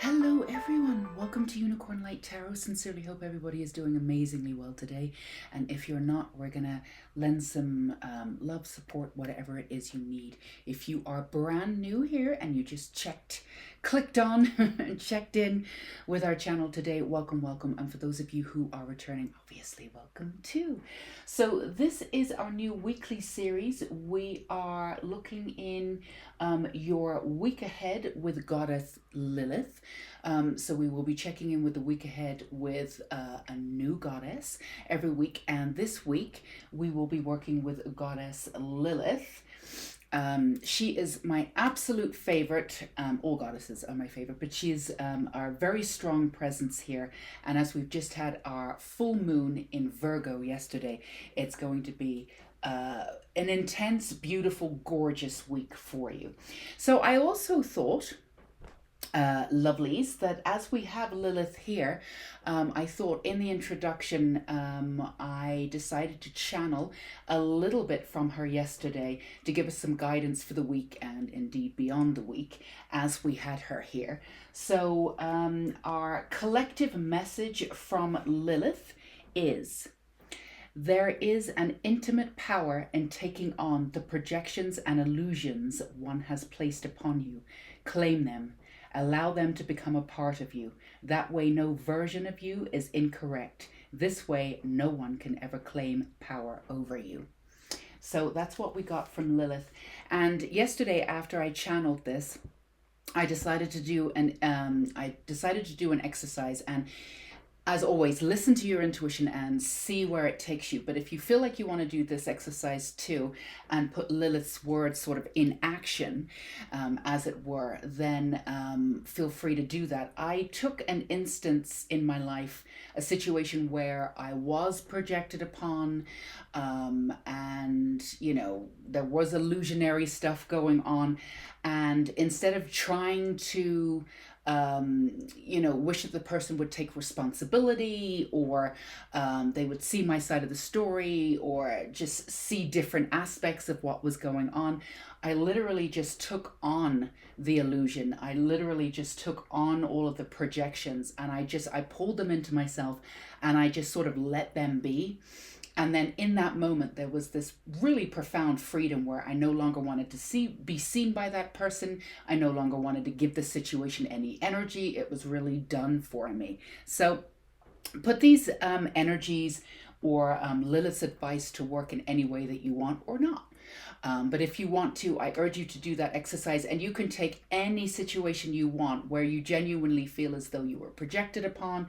Hello everyone, welcome to Unicorn Light Tarot. Sincerely hope everybody is doing amazingly well today. And if you're not, we're gonna lend some love, support, whatever it is you need. If you are brand new here and you just clicked on and checked in with our channel today, welcome. And for those of you who are returning, obviously welcome too. So this is our new weekly series. We are looking in your week ahead with Goddess Lilith. So we will be checking in with the week ahead with a new goddess every week. And this week we will be working with Goddess Lilith. She is my absolute favorite. All goddesses are my favorite, but she is our very strong presence here. And as we've just had our full moon in Virgo yesterday, it's going to be an intense, beautiful, gorgeous week for you. So I also thought, lovelies, that as we have Lilith here, I thought in the introduction I decided to channel a little bit from her yesterday to give us some guidance for the week and indeed beyond the week as we had her here. So our collective message from Lilith is: there is an intimate power in taking on the projections and illusions one has placed upon you. Claim them. Allow them to become a part of you. That way no version of you is incorrect. This way no one can ever claim power over you. So that's what we got from Lilith. And yesterday after I channeled this, I decided to do an exercise, and as always, listen to your intuition and see where it takes you. But if you feel like you want to do this exercise too and put Lilith's words sort of in action, as it were, then feel free to do that. I took an instance in my life, a situation where I was projected upon, and, you know, there was illusionary stuff going on. And instead of trying to wish that the person would take responsibility, or they would see my side of the story, or just see different aspects of what was going on, I literally just took on the illusion. I literally just took on all of the projections, and I pulled them into myself, and I just sort of let them be. And then in that moment, there was this really profound freedom where I no longer wanted to be seen by that person. I no longer wanted to give the situation any energy. It was really done for me. So put these energies or Lilith's advice to work in any way that you want or not. But if you want to, I urge you to do that exercise, and you can take any situation you want where you genuinely feel as though you were projected upon.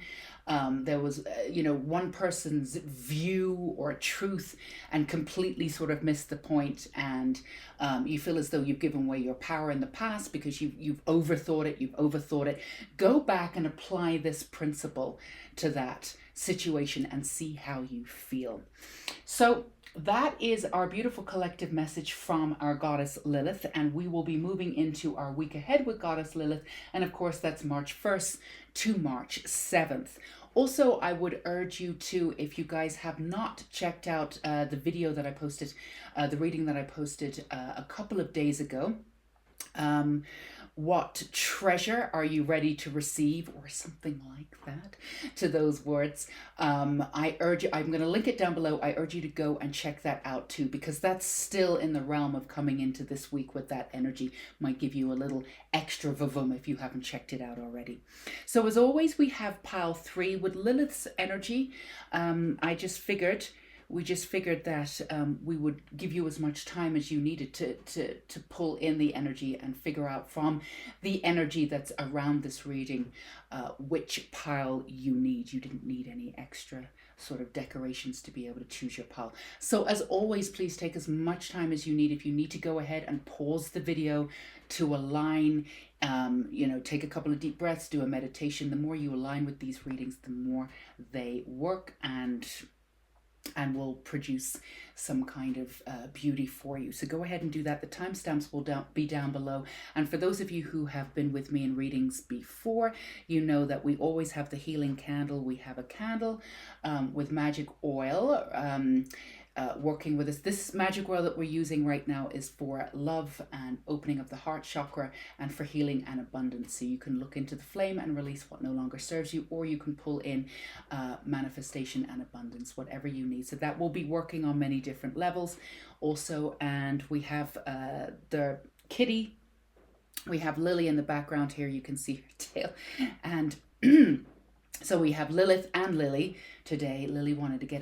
There was, one person's view or truth and completely sort of missed the point, and you feel as though you've given away your power in the past because you've overthought it. Go back and apply this principle to that situation and see how you feel. So that is our beautiful collective message from our goddess Lilith, and we will be moving into our week ahead with goddess Lilith, and of course that's March 1st to March 7th. Also, I would urge you to, if you guys have not checked out the video that I posted, the reading that I posted a couple of days ago, what treasure are you ready to receive, or something like that, to those words. I urge you, I'm going to link it down below. I urge you to go and check that out too, because that's still in the realm of coming into this week with that energy. Might give you a little extra vavum if you haven't checked it out already. So as always, we have pile 3 with Lilith's energy. We just figured that we would give you as much time as you needed to pull in the energy and figure out from the energy that's around this reading which pile you need. You didn't need any extra sort of decorations to be able to choose your pile. So as always, please take as much time as you need. If you need to go ahead and pause the video to align, take a couple of deep breaths, do a meditation. The more you align with these readings, the more they work and will produce some kind of beauty for you. So go ahead and do that. The timestamps will be down below. And for those of you who have been with me in readings before, you know that we always have the healing candle. We have a candle with magic oil working with us. This magic oil that we're using right now is for love and opening of the heart chakra and for healing and abundance. So you can look into the flame and release what no longer serves you, or you can pull in manifestation and abundance, whatever you need. So that will be working on many different levels also. And we have the kitty. We have Lily in the background here. You can see her tail. And so we have Lilith and Lily today. Lily wanted to get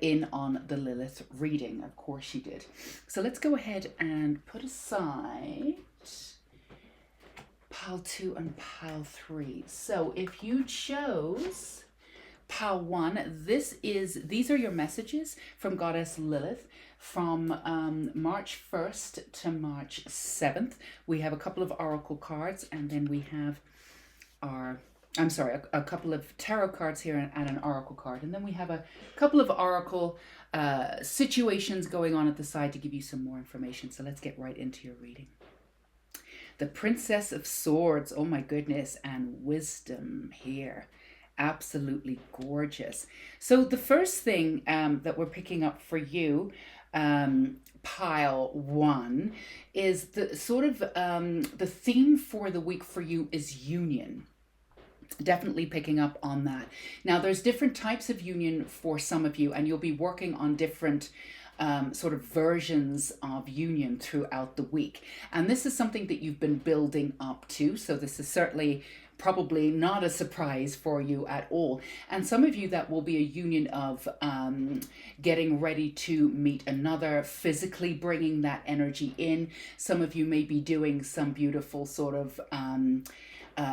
in on the Lilith reading. Of course she did. So let's go ahead and put aside pile 2 and pile 3. So if you chose pile 1, these are your messages from Goddess Lilith from March 1st to March 7th. We have a couple of oracle cards, and then we have a couple of tarot cards here and an oracle card. And then we have a couple of oracle situations going on at the side to give you some more information. So let's get right into your reading. The Princess of Swords, oh my goodness, and wisdom here. Absolutely gorgeous. So the first thing that we're picking up for you, pile 1, is the sort of the theme for the week for you is union. Definitely picking up on that. Now there's different types of union for some of you, and you'll be working on different sort of versions of union throughout the week. And this is something that you've been building up to. So this is certainly probably not a surprise for you at all. And some of you, that will be a union of getting ready to meet another, physically bringing that energy in. Some of you may be doing some beautiful sort of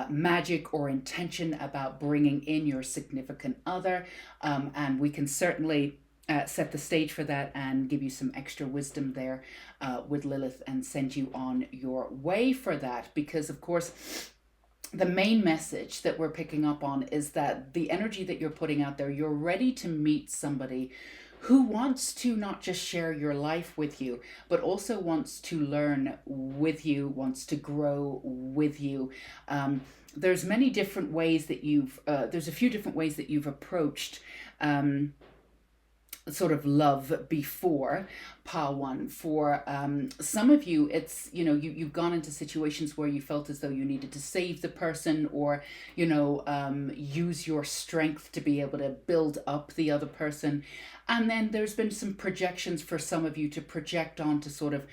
magic or intention about bringing in your significant other. And we can certainly set the stage for that and give you some extra wisdom there with Lilith and send you on your way for that. Because of course, the main message that we're picking up on is that the energy that you're putting out there, you're ready to meet somebody who wants to not just share your life with you, but also wants to learn with you, wants to grow with you. There's many different ways that there's a few different ways that you've approached sort of love before pile 1. For some of you, it's, you've gone into situations where you felt as though you needed to save the person, or use your strength to be able to build up the other person. And then there's been some projections for some of you to project onto sort of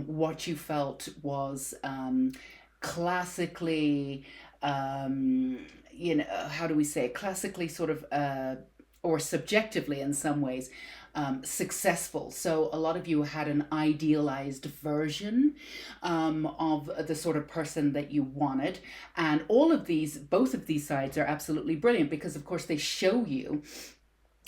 what you felt was classically how do we say, classically sort of or subjectively in some ways, successful. So a lot of you had an idealized version of the sort of person that you wanted. And both of these sides are absolutely brilliant, because of course they show you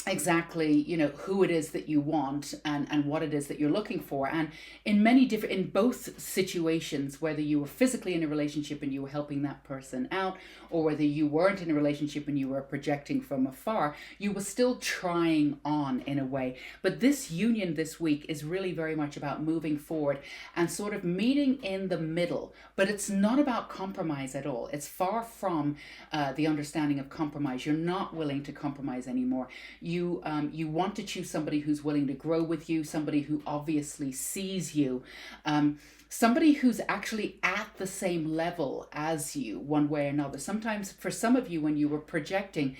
exactly who it is that you want and what it is that you're looking for. And in both situations, whether you were physically in a relationship and you were helping that person out, or whether you weren't in a relationship and you were projecting from afar, you were still trying on in a way. But this union this week is really very much about moving forward and sort of meeting in the middle. But it's not about compromise at all. It's far from the understanding of compromise. You're not willing to compromise anymore. You want to choose somebody who's willing to grow with you, somebody who obviously sees you, somebody who's actually at the same level as you one way or another. Sometimes for some of you, when you were projecting,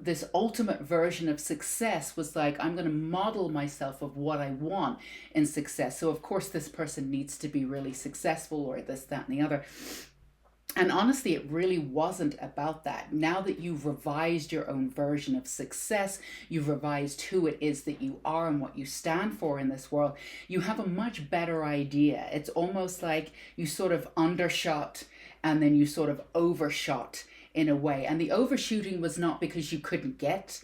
this ultimate version of success was like, I'm going to model myself of what I want in success. So of course this person needs to be really successful, or this, that, and the other. And honestly, it really wasn't about that. Now that you've revised your own version of success, you've revised who it is that you are and what you stand for in this world, you have a much better idea. It's almost like you sort of undershot and then you sort of overshot in a way. And the overshooting was not because you couldn't get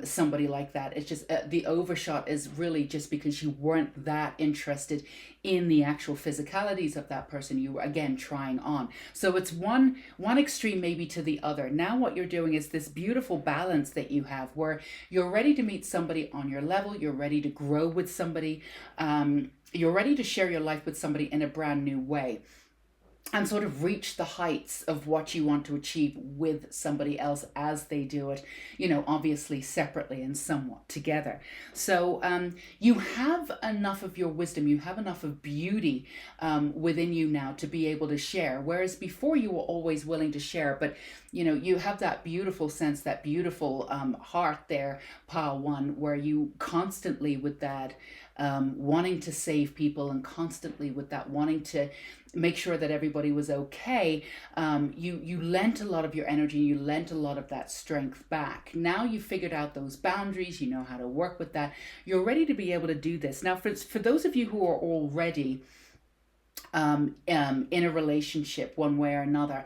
somebody like that. It's just the overshot is really just because you weren't that interested in the actual physicalities of that person. You were, again, trying on. So it's one extreme maybe to the other. Now what you're doing is this beautiful balance that you have, where you're ready to meet somebody on your level. You're ready to grow with somebody. You're ready to share your life with somebody in a brand new way. and sort of reach the heights of what you want to achieve with somebody else as they do it, obviously separately and somewhat together. So you have enough of your wisdom, you have enough of beauty within you now to be able to share. Whereas before you were always willing to share, but you have that beautiful sense, that beautiful heart there, pile one, where you constantly with that wanting to save people and constantly with that wanting to make sure that everybody was okay, you lent a lot of your energy, you lent a lot of that strength back. Now you figured out those boundaries, you know how to work with that, you're ready to be able to do this. Now for those of you who are already in a relationship one way or another,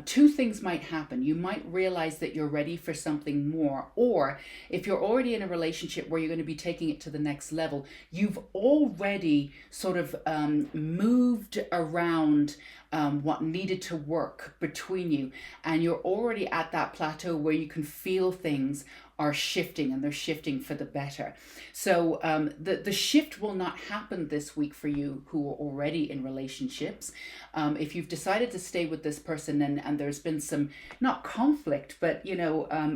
two things might happen. You might realize that you're ready for something more, or if you're already in a relationship where you're going to be taking it to the next level, you've already sort of moved around what needed to work between you, and you're already at that plateau where you can feel things are shifting, and they're shifting for the better. So the shift will not happen this week for you who are already in relationships. If you've decided to stay with this person and there's been some, not conflict, but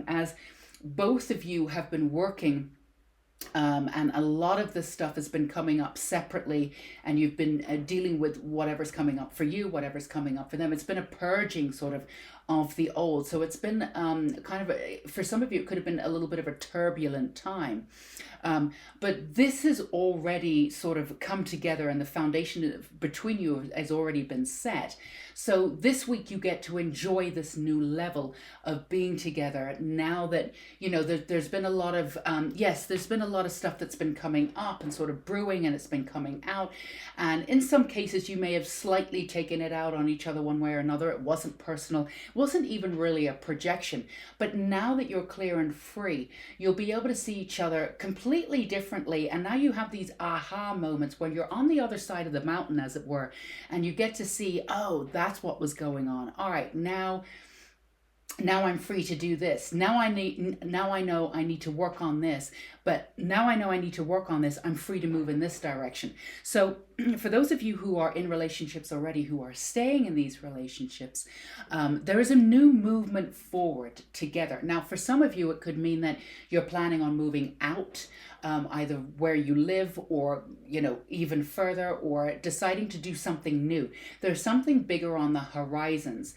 as both of you have been working and a lot of this stuff has been coming up separately, and you've been dealing with whatever's coming up for you, whatever's coming up for them. It's been a purging sort of the old. So it's been kind of, for some of you, it could have been a little bit of a turbulent time. But this has already sort of come together, and the foundation between you has already been set. So this week you get to enjoy this new level of being together now that, there's been a lot of, there's been a lot of stuff that's been coming up and sort of brewing, and it's been coming out. And in some cases you may have slightly taken it out on each other one way or another. It wasn't personal. It wasn't even really a projection. But now that you're clear and free, you'll be able to see each other completely differently. And now you have these aha moments when you're on the other side of the mountain, as it were, and you get to see, oh, that's what was going on. All right, now I'm free to do this. Now I know I need to work on this, but now I know I need to work on this. I'm free to move in this direction. So for those of you who are in relationships already, who are staying in these relationships, there is a new movement forward together. Now, for some of you, it could mean that you're planning on moving out, either where you live or, even further, or deciding to do something new. There's something bigger on the horizons.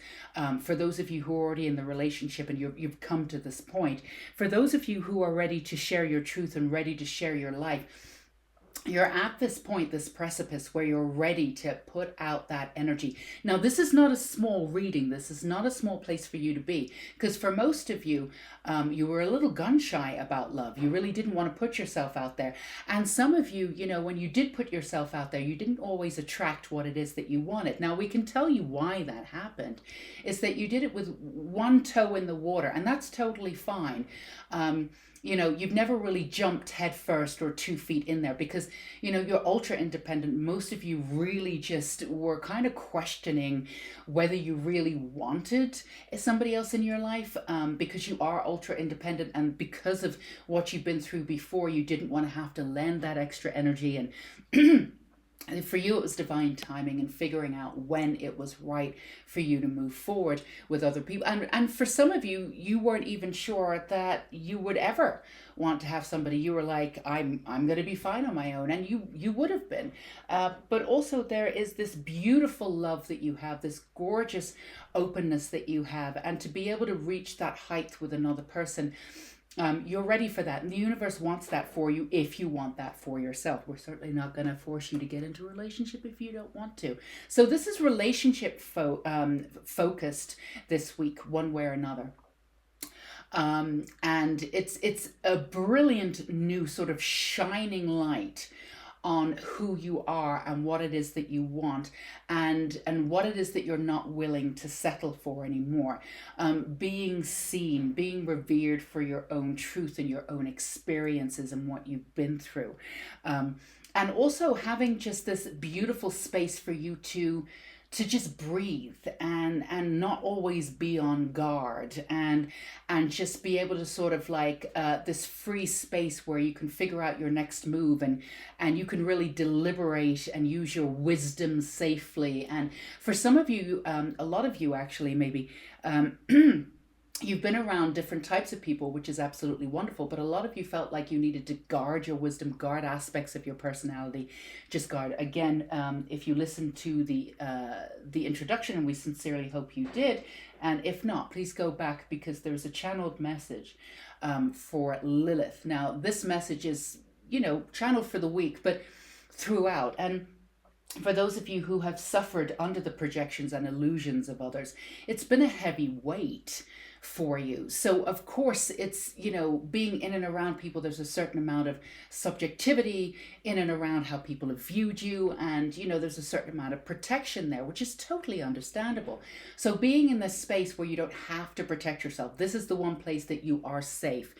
For those of you who are already in the relationship and you've come to this point, for those of you who are ready to share your truth and ready to share your life, you're at this point, this precipice where you're ready to put out that energy. Now, this is not a small reading. This is not a small place for you to be, because for most of you, you were a little gun shy about love. You really didn't want to put yourself out there. And some of you, when you did put yourself out there, you didn't always attract what it is that you wanted. Now, we can tell you why that happened. Is that you did it with one toe in the water, and that's totally fine. You've never really jumped head first or 2 feet in there because, you're ultra independent. Most of you really just were kind of questioning whether you really wanted somebody else in your life, because you are ultra independent, and because of what you've been through before, you didn't want to have to lend that extra energy. And for you, it was divine timing and figuring out when it was right for you to move forward with other people. And for some of you, you weren't even sure that you would ever want to have somebody. You were like, I'm going to be fine on my own. And you would have been. But also there is this beautiful love that you have, this gorgeous openness that you have. And to be able to reach that height with another person, you're ready for that, and the universe wants that for you if you want that for yourself. We're certainly not going to force you to get into a relationship if you don't want to. So this is relationship focused this week, one way or another. And it's a brilliant new sort of shining light on who you are and what it is that you want, and what it is that you're not willing to settle for anymore. Being seen, being revered for your own truth and your own experiences and what you've been through. And also having just this beautiful space for you to to just breathe and not always be on guard, and just be able to sort of like this free space where you can figure out your next move, and you can really deliberate and use your wisdom safely. And for some of you, a lot of you actually maybe, you've been around different types of people, which is absolutely wonderful, but a lot of you felt like you needed to guard your wisdom, guard aspects of your personality, just guard. Again, if you listen to the introduction, and we sincerely hope you did, and if not, please go back, because there's a channeled message for Lilith. Now, this message is, channeled for the week, but throughout. And for those of you who have suffered under the projections and illusions of others, it's been a heavy weight for you. So of course it's, being in and around people, there's a certain amount of subjectivity in and around how people have viewed you, and there's a certain amount of protection there, which is totally understandable. So being in this space where you don't have to protect yourself, this is the one place that you are safe.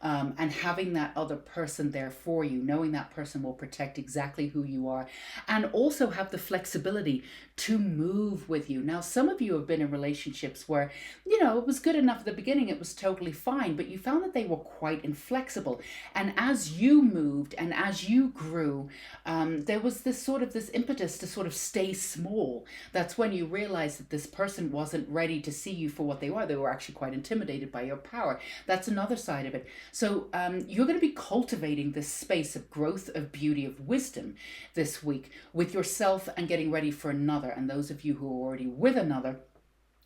And having that other person there for you, knowing that person will protect exactly who you are, and also have the flexibility to move with you. Now, some of you have been in relationships where, it was good enough at the beginning, it was totally fine, but you found that they were quite inflexible. And as you moved and as you grew, there was this impetus to sort of stay small. That's when you realized that this person wasn't ready to see you for what they were. They were actually quite intimidated by your power. That's another side of it. So you're going to be cultivating this space of growth, of beauty, of wisdom this week with yourself, and getting ready for another. And those of you who are already with another,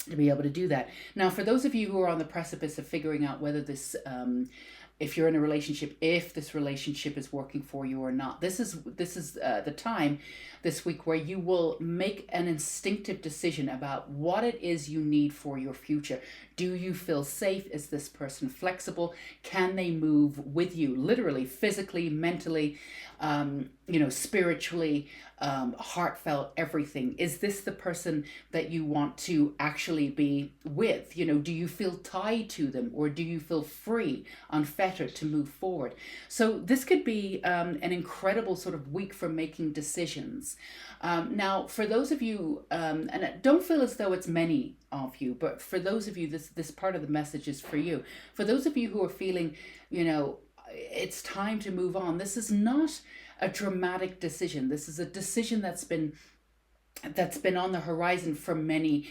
to be able to do that. Now, for those of you who are on the precipice of figuring out whether this, if you're in a relationship, if this relationship is working for you or not, this is the time this week where you will make an instinctive decision about what it is you need for your future. Do you feel safe? Is this person flexible? Can they move with you, literally, physically, mentally, spiritually, heartfelt, everything? Is this the person that you want to actually be with? Do you feel tied to them, or do you feel free, unfettered to move forward? So this could be an incredible sort of week for making decisions. Now, for those of you, and don't feel as though it's many of you, but for those of you, this part of the message is for you. For those of you who are feeling, it's time to move on, this is not a dramatic decision. This is a decision that's been on the horizon for many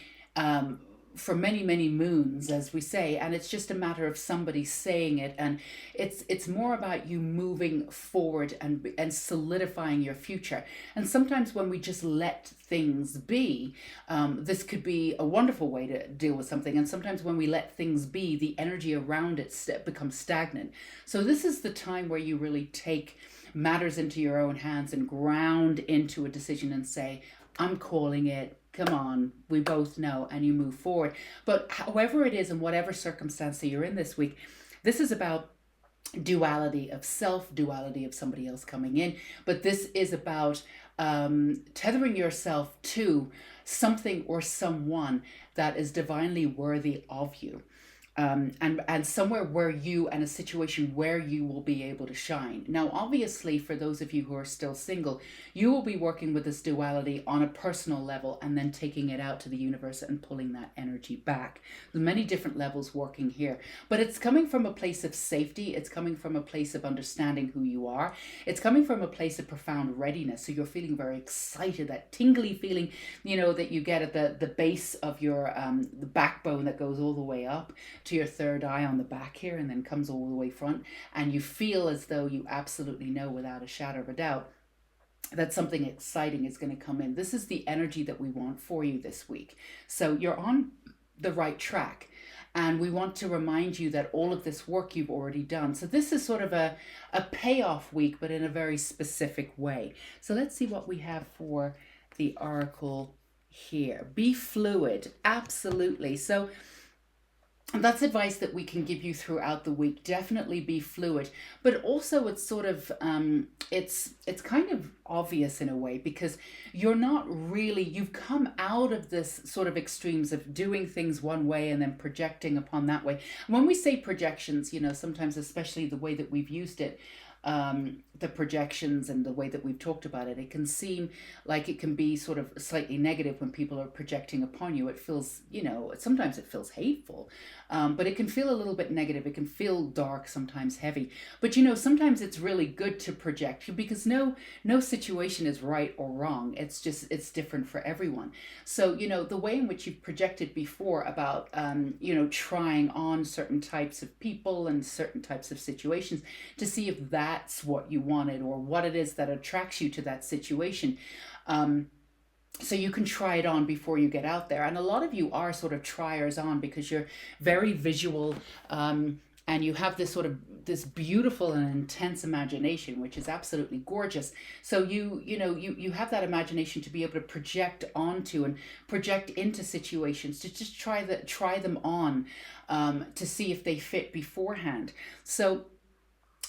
moons, as we say, and it's just a matter of somebody saying it, and it's more about you moving forward and solidifying your future. And sometimes when we just let things be, this could be a wonderful way to deal with something. And sometimes when we let things be, the energy around it becomes stagnant. So this is the time where you really take matters into your own hands and ground into a decision and say, I'm calling it. Come on, we both know, and you move forward. But however it is, in whatever circumstance that you're in this week, this is about duality of self, duality of somebody else coming in. But this is about tethering yourself to something or someone that is divinely worthy of you. And somewhere where you, and a situation where you will be able to shine. Now, obviously, for those of you who are still single, you will be working with this duality on a personal level, and then taking it out to the universe and pulling that energy back. There's many different levels working here, but it's coming from a place of safety. It's coming from a place of understanding who you are. It's coming from a place of profound readiness. So you're feeling very excited, that tingly feeling, that you get at the base of your the backbone that goes all the way up to your third eye on the back here, and then comes all the way front, and you feel as though you absolutely know without a shadow of a doubt that something exciting is going to come in. This is the energy that we want for you this week. So you're on the right track. And we want to remind you that all of this work you've already done. So this is sort of a payoff week, but in a very specific way. So let's see what we have for the oracle here. Be fluid. Absolutely. So that's advice that we can give you throughout the week. Definitely be fluid, but also it's sort of it's kind of obvious in a way, because you've come out of this sort of extremes of doing things one way and then projecting upon that way. And when we say projections, sometimes, especially the way that we've used it, the projections and the way that we've talked about it, it can seem like it can be sort of slightly negative when people are projecting upon you. It feels, sometimes it feels hateful, but it can feel a little bit negative. It can feel dark, sometimes heavy. But sometimes it's really good to project, because no situation is right or wrong. It's different for everyone. So the way in which you've projected before about trying on certain types of people and certain types of situations to see if that's what you wanted or what it is that attracts you to that situation. So you can try it on before you get out there. And a lot of you are sort of triers on because you're very visual, and you have this beautiful and intense imagination, which is absolutely gorgeous. So you have that imagination to be able to project onto and project into situations, to just try them on, to see if they fit beforehand. So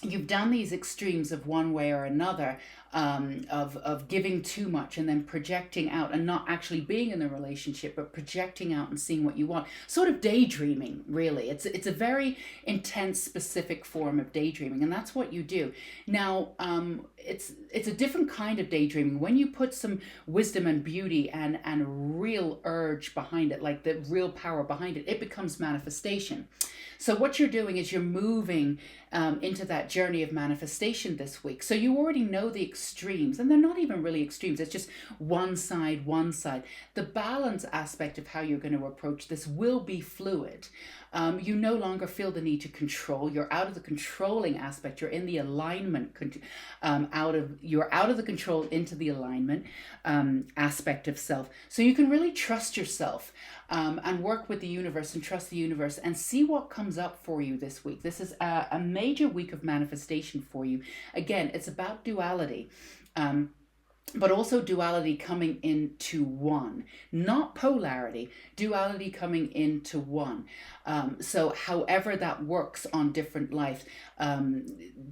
you've done these extremes of one way or another, of giving too much and then projecting out and not actually being in the relationship, but projecting out and seeing what you want. Sort of daydreaming, really. It's a very intense, specific form of daydreaming, and that's what you do. Now, it's a different kind of daydreaming. When you put some wisdom and beauty and real urge behind it, like the real power behind it, it becomes manifestation. So what you're doing is you're moving into that journey of manifestation this week. So you already know the extremes, and they're not even really extremes. It's just one side. The balance aspect of how you're going to approach this will be fluid. You no longer feel the need to control. You're out of the controlling aspect. You're in the alignment. You're out of the control into the alignment aspect of self. So you can really trust yourself, and work with the universe and trust the universe and see what comes up for you this week. This is a major week of manifestation for you. Again, it's about duality. But also duality coming into one, not polarity, duality coming into one. So however that works on different lives,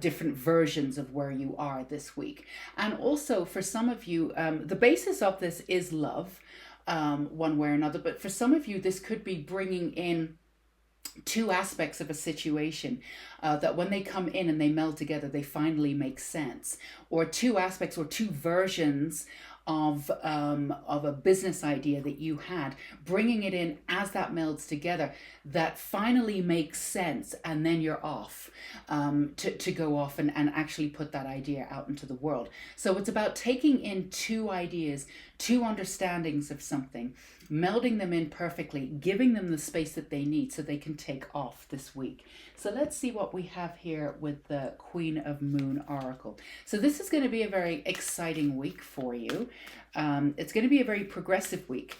different versions of where you are this week. And also for some of you, the basis of this is love, one way or another. But for some of you, this could be bringing in two aspects of a situation, that when they come in and they meld together, they finally make sense. Or two aspects or two versions of a business idea that you had, bringing it in as that melds together, that finally makes sense, and then you're off, to go off and actually put that idea out into the world. So it's about taking in two ideas, two understandings of something, melding them in perfectly, giving them the space that they need so they can take off this week. So let's see what we have here with the Queen of Moon Oracle. So this is going to be a very exciting week for you. It's going to be a very progressive week.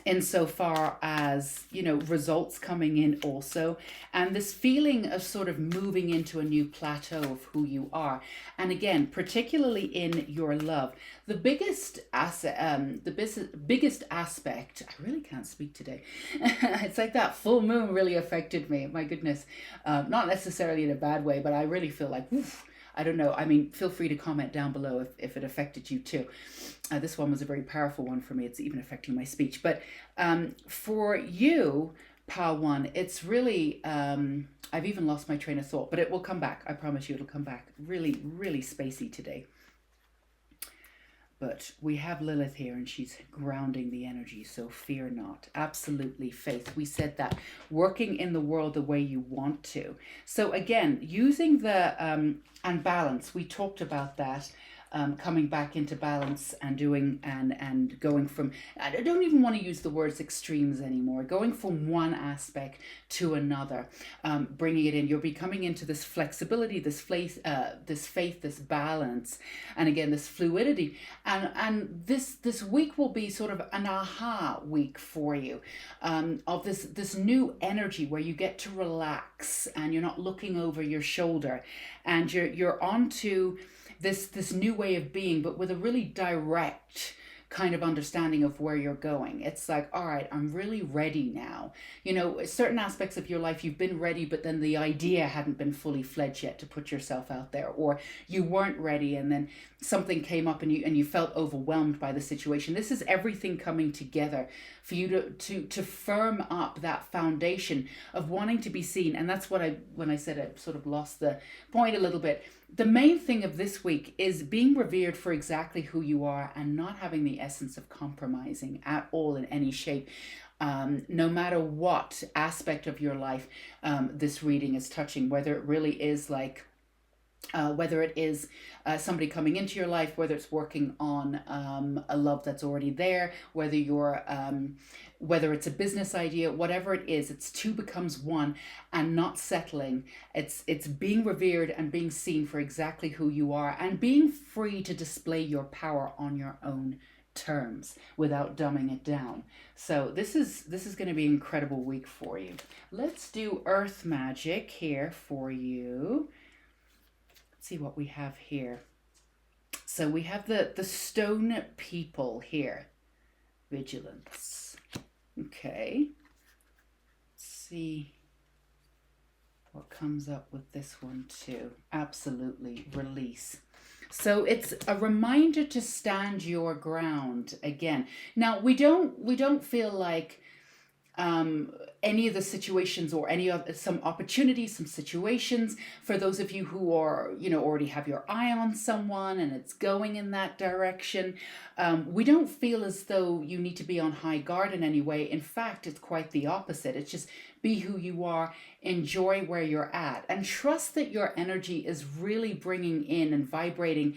Insofar as, results coming in also, and this feeling of sort of moving into a new plateau of who you are. And again, particularly in your love, the biggest asset, biggest aspect, I really can't speak today. It's like that full moon really affected me. My goodness. Not necessarily in a bad way, but I really feel like, oof, I don't know. I mean, feel free to comment down below if it affected you too. This one was a very powerful one for me. It's even affecting my speech. But for you, Pa One, it's really, I've even lost my train of thought, but it will come back. I promise you it'll come back. Really, really spacey today. But we have Lilith here, and she's grounding the energy, so fear not. Absolutely, faith. We said that. Working in the world the way you want to. So again, using the, and balance, we talked about that. Coming back into balance and doing and going from, I don't even want to use the words extremes anymore, going from one aspect to another, bringing it in. You'll be coming into this flexibility, this faith, this balance, and again this fluidity, and this week will be sort of an aha week for you, of this new energy where you get to relax and you're not looking over your shoulder, and you're onto this new way of being, but with a really direct kind of understanding of where you're going. It's like, all right, I'm really ready now. You know, certain aspects of your life you've been ready, but then the idea hadn't been fully fledged yet to put yourself out there, or you weren't ready and then something came up and you felt overwhelmed by the situation. This is everything coming together for you to firm up that foundation of wanting to be seen. And that's what when I said I sort of lost the point a little bit. The main thing of this week is being revered for exactly who you are and not having the essence of compromising at all in any shape. No matter what aspect of your life this reading is touching, whether it really is like whether it is somebody coming into your life, whether it's working on a love that's already there, whether it's a business idea, whatever it is, it's two becomes one and not settling. It's being revered and being seen for exactly who you are and being free to display your power on your own terms without dumbing it down. So this is going to be an incredible week for you. Let's do earth magic here for you. See what we have here. So we have the stone people here. Vigilance. Okay. Let's see what comes up with this one too. Absolutely. Release. So it's a reminder to stand your ground again. Now we don't feel like any of the situations or some opportunities, some situations for those of you who are, already have your eye on someone and it's going in that direction. We don't feel as though you need to be on high guard in any way. In fact, it's quite the opposite. It's just be who you are, enjoy where you're at, and trust that your energy is really bringing in and vibrating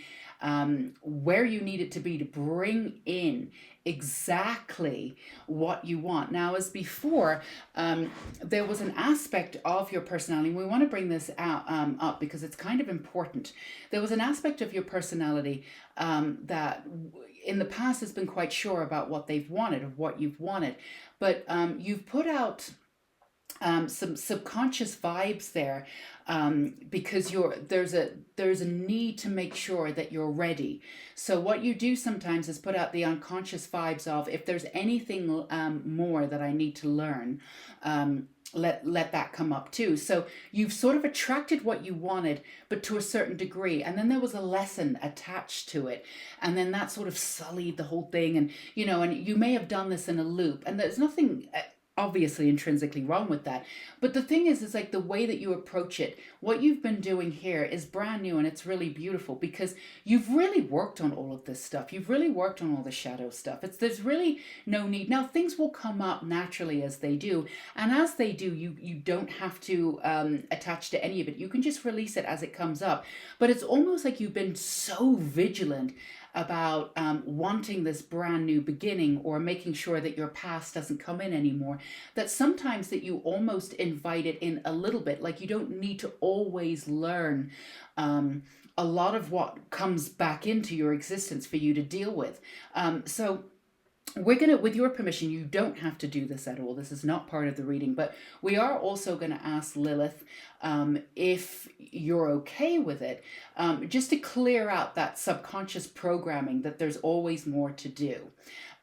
where you need it to be to bring in exactly what you want. Now, as before, there was an aspect of your personality, and we want to bring this up because it's kind of important. There was an aspect of your personality that in the past has been quite sure about what they've wanted, of what you've wanted, but you've put out some subconscious vibes there because there's a need to make sure that you're ready. So what you do sometimes is put out the unconscious vibes of, if there's anything more that I need to learn, let that come up too. So you've sort of attracted what you wanted, but to a certain degree, and then there was a lesson attached to it, and then that sort of sullied the whole thing. And and you may have done this in a loop, and there's nothing obviously intrinsically wrong with that, but the thing is like the way that you approach it, what you've been doing here is brand new, and it's really beautiful because you've really worked on all of this stuff. You've really worked on all the shadow stuff. There's really no need. Now things will come up naturally as they do, and as they do, you don't have to attach to any of it. You can just release it as it comes up. But it's almost like you've been so vigilant about wanting this brand new beginning, or making sure that your past doesn't come in anymore, that sometimes that you almost invite it in a little bit. Like you don't need to always learn a lot of what comes back into your existence for you to deal with. So we're going to, with your permission, you don't have to do this at all. This is not part of the reading, but we are also going to ask Lilith if you're okay with it, just to clear out that subconscious programming that there's always more to do.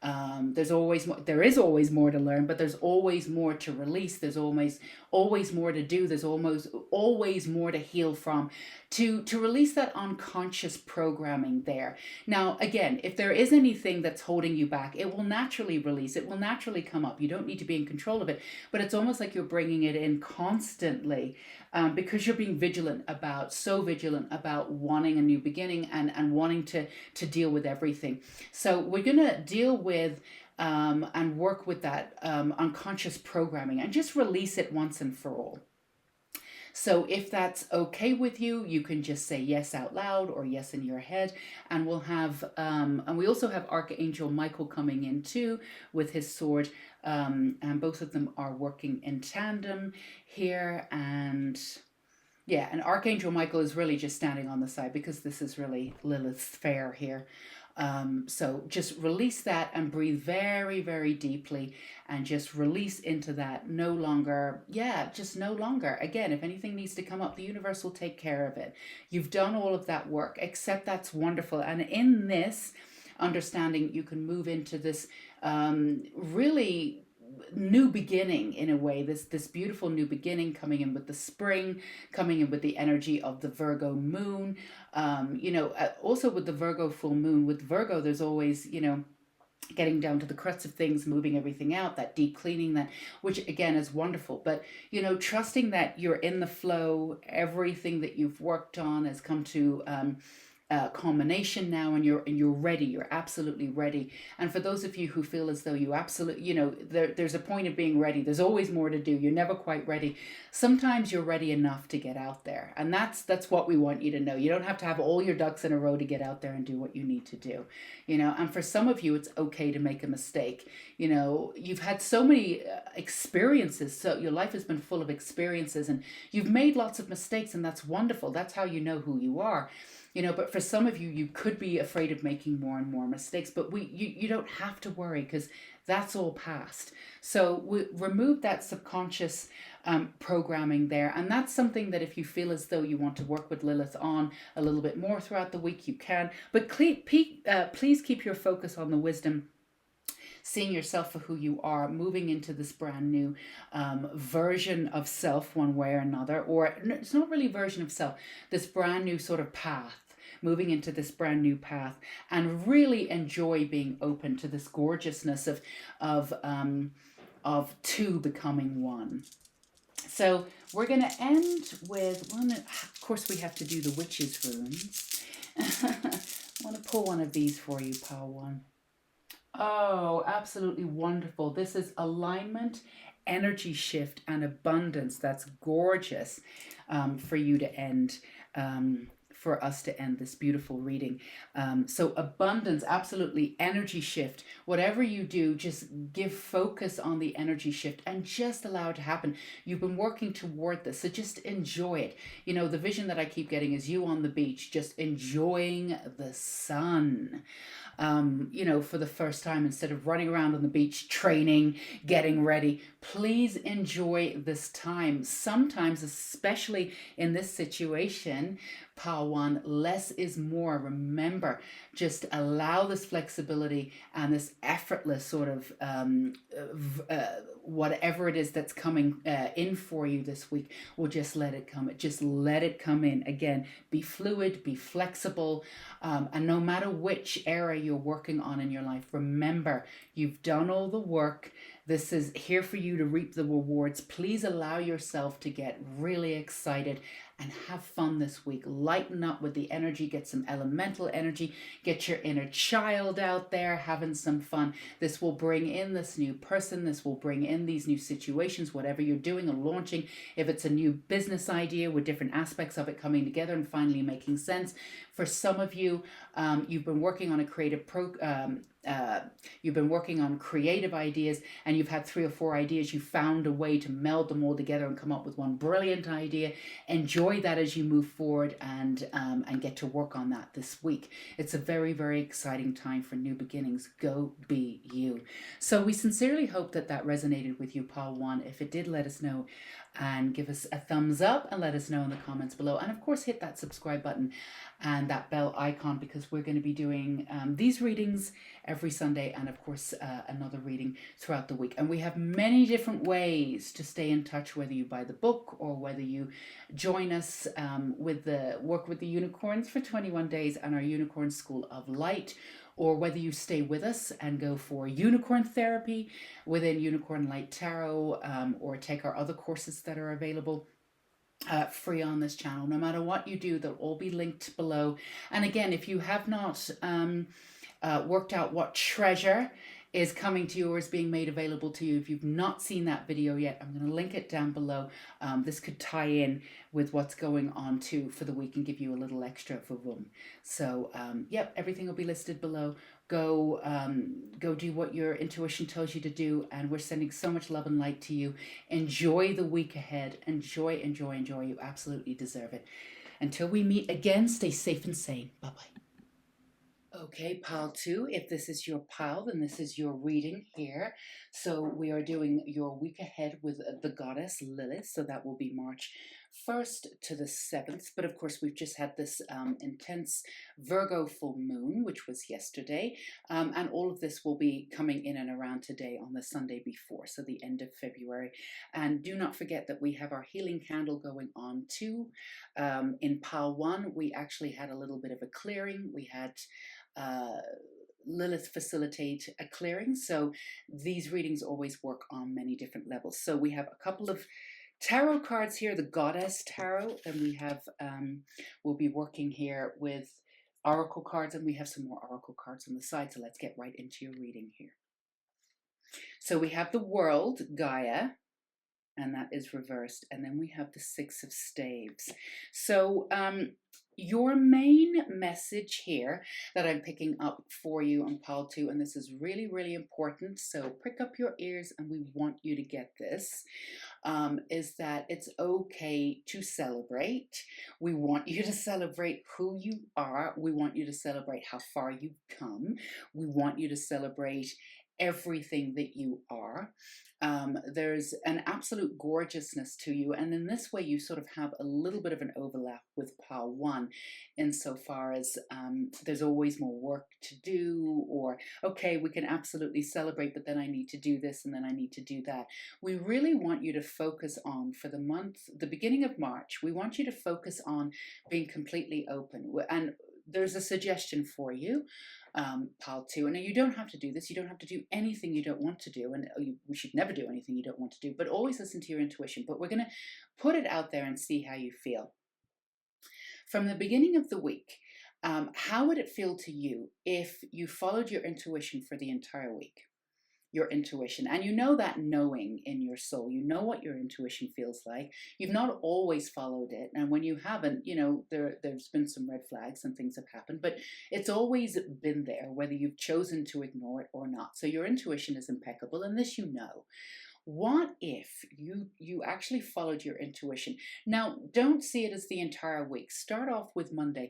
There is always more to learn, but there's always more to release. There's always more to do. There's always more to heal from, to release that unconscious programming there. Now, again, if there is anything that's holding you back, it will naturally release. It will naturally come up. You don't need to be in control of it, but it's almost like you're bringing it in constantly because you're being so vigilant about wanting a new beginning and wanting to deal with everything. So we're going to deal with and work with that unconscious programming and just release it once and for all. So if that's okay with you, you can just say yes out loud or yes in your head, and we'll have, and we also have Archangel Michael coming in too with his sword, and both of them are working in tandem here. And yeah, and Archangel Michael is really just standing on the side because this is really Lilith's fair here. So just release that and breathe very, very deeply and just release into that. Just no longer. Again, if anything needs to come up, the universe will take care of it. You've done all of that work, except that's wonderful. And in this, understanding you can move into this really new beginning in a way, this beautiful new beginning, coming in with the spring, coming in with the energy of the Virgo moon. Also with the Virgo full moon, with Virgo there's always, getting down to the crux of things, moving everything out, that deep cleaning, that, which again is wonderful. But trusting that you're in the flow, everything that you've worked on has come to culmination now, and you're ready. You're absolutely ready. And for those of you who feel as though you absolutely, there's a point of being ready. There's always more to do. You're never quite ready. Sometimes you're ready enough to get out there, and that's what we want you to know. You don't have to have all your ducks in a row to get out there and do what you need to do. And for some of you, it's okay to make a mistake. You've had so many experiences, so your life has been full of experiences, and you've made lots of mistakes, and that's wonderful. That's how you know who you are. But for some of you, you could be afraid of making more and more mistakes, but you don't have to worry, because that's all past. So we remove that subconscious programming there. And that's something that if you feel as though you want to work with Lilith on a little bit more throughout the week, you can. But please keep your focus on the wisdom, seeing yourself for who you are, moving into this brand new version of self one way or another. Or it's not really version of self, this brand new sort of path, moving into this brand new path, and really enjoy being open to this gorgeousness of two becoming one. So we're going to end with one. Of course, we have to do the witches runes. I want to pull one of these for you, pile one. Oh, absolutely wonderful. This is alignment, energy shift, and abundance. That's gorgeous for you to end, for us to end this beautiful reading. So abundance, absolutely, energy shift. Whatever you do, just give focus on the energy shift and just allow it to happen. You've been working toward this, so just enjoy it. The vision that I keep getting is you on the beach, just enjoying the sun. For the first time, instead of running around on the beach, training, getting ready, please enjoy this time. Sometimes, especially in this situation, pile one, less is more. Remember, just allow this flexibility and this effortless sort of whatever it is that's coming in for you this week, will just let it come. Just let it come in. Again, be fluid, be flexible, and no matter which area you're working on in your life, remember, you've done all the work. This is here for you to reap the rewards. Please allow yourself to get really excited and have fun this week. Lighten up with the energy, get some elemental energy, get your inner child out there having some fun. This will bring in this new person. This will bring in these new situations, whatever you're doing or launching. If it's a new business idea with different aspects of it coming together and finally making sense. For some of you, you've been working on a creative you've been working on creative ideas, and you've had 3 or 4 ideas. You found a way to meld them all together and come up with one brilliant idea. Enjoy that as you move forward and get to work on that this week. It's a very, very exciting time for new beginnings. Go be you. So we sincerely hope that resonated with you, pile one. If it did, let us know and give us a thumbs up and let us know in the comments below. And of course, hit that subscribe button and that bell icon, because we're going to be doing these readings every Sunday, and of course another reading throughout the week. And we have many different ways to stay in touch, whether you buy the book or whether you join us with the work with the unicorns for 21 days and our Unicorn School of Light, or whether you stay with us and go for unicorn therapy within Unicorn Light Tarot, or take our other courses that are available free on this channel. No matter what you do, they'll all be linked below. And again, if you have not worked out what treasure is coming to you or is being made available to you, if you've not seen that video yet, I'm going to link it down below. This could tie in with what's going on too for the week and give you a little extra for room. So yep, everything will be listed below. Go do what your intuition tells you to do, and we're sending so much love and light to you. Enjoy the week ahead. Enjoy, enjoy, enjoy. You absolutely deserve it. Until we meet again, stay safe and sane. Bye-bye. Okay, pile 2, if this is your pile, then this is your reading here. So we are doing your week ahead with the goddess Lilith. So that will be March 1st to the 7th. But of course, we've just had this intense Virgo full moon, which was yesterday. And all of this will be coming in and around today on the Sunday before, so the end of February. And do not forget that we have our healing candle going on too. In pile 1, we actually had a little bit of a clearing. We had Lilith facilitate a clearing. So these readings always work on many different levels. So we have a couple of tarot cards here, the Goddess Tarot, and we have, we'll be working here with oracle cards, and we have some more oracle cards on the side. So let's get right into your reading here. So we have the World, Gaia, and that is reversed. And then we have the Six of Staves. So your main message here that I'm picking up for you on pile 2, and this is really, really important, so prick up your ears and we want you to get this, is that it's okay to celebrate. We want you to celebrate who you are. We want you to celebrate how far you've come. We want you to celebrate everything that you are. There's an absolute gorgeousness to you, and in this way you sort of have a little bit of an overlap with pile 1 insofar as there's always more work to do, or okay, we can absolutely celebrate, but then I need to do this and then I need to do that. We really want you to focus on, for the month, the beginning of March, we want you to focus on being completely open. And there's a suggestion for you, pile 2, and you don't have to do this. You don't have to do anything you don't want to do, and we should never do anything you don't want to do, but always listen to your intuition. But we're going to put it out there and see how you feel. From the beginning of the week, how would it feel to you if you followed your intuition for the entire week? Your intuition, and you know that knowing in your soul, you know what your intuition feels like. You've not always followed it, and when you haven't, you know, there's been some red flags and things have happened, but it's always been there, whether you've chosen to ignore it or not. So your intuition is impeccable, and this you know. What if you actually followed your intuition? Now, don't see it as the entire week. Start off with Monday.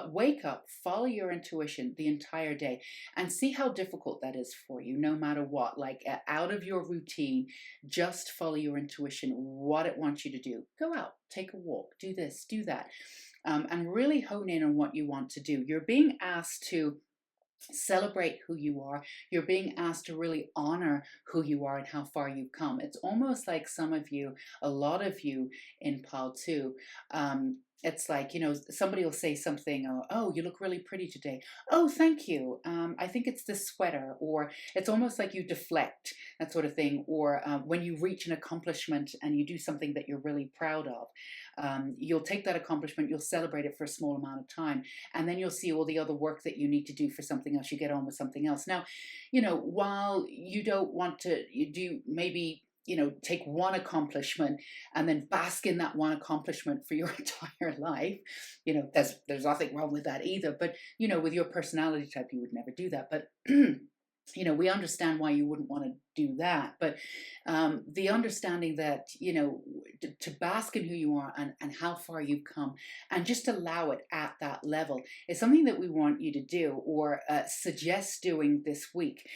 Wake up, follow your intuition the entire day, and see how difficult that is for you, no matter what. Like out of your routine, just follow your intuition, what it wants you to do. Go out, take a walk, do this, do that, and really hone in on what you want to do. You're being asked to celebrate who you are. You're being asked to really honor who you are and how far you've come. It's almost like some of you, a lot of you in pile 2, it's like, you know, somebody will say something, oh, you look really pretty today. Oh, thank you. I think it's this sweater. Or it's almost like you deflect, that sort of thing. Or when you reach an accomplishment and you do something that you're really proud of, you'll take that accomplishment, you'll celebrate it for a small amount of time, and then you'll see all the other work that you need to do for something else. You get on with something else. Now, you know, while you don't want to, you do maybe, you know, take one accomplishment and then bask in that one accomplishment for your entire life. You know, there's nothing wrong with that either. But, you know, with your personality type, you would never do that. But, you know, we understand why you wouldn't want to do that. But the understanding that, you know, to bask in who you are and how far you've come and just allow it at that level is something that we want you to do, or suggest doing this week.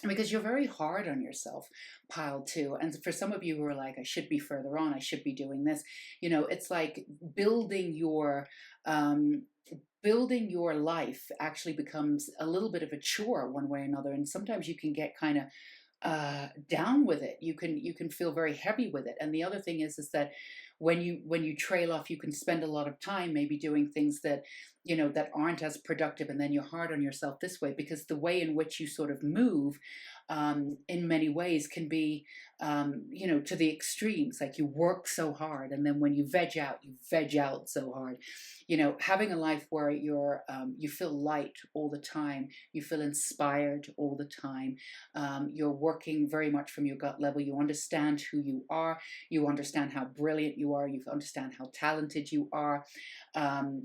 Because you're very hard on yourself, pile 2. And for some of you who are like, I should be further on, I should be doing this, you know, it's like building your life actually becomes a little bit of a chore one way or another. And sometimes you can get kind of down with it. You can feel very heavy with it. And the other thing is that when you trail off, you can spend a lot of time maybe doing things that, you know, that aren't as productive, and then you're hard on yourself this way, because the way in which you sort of move in many ways can be, you know, to the extremes. Like you work so hard, and then when you veg out so hard. You know, having a life where you feel light all the time, you feel inspired all the time, you're working very much from your gut level, you understand who you are, you understand how brilliant you are, you understand how talented you are,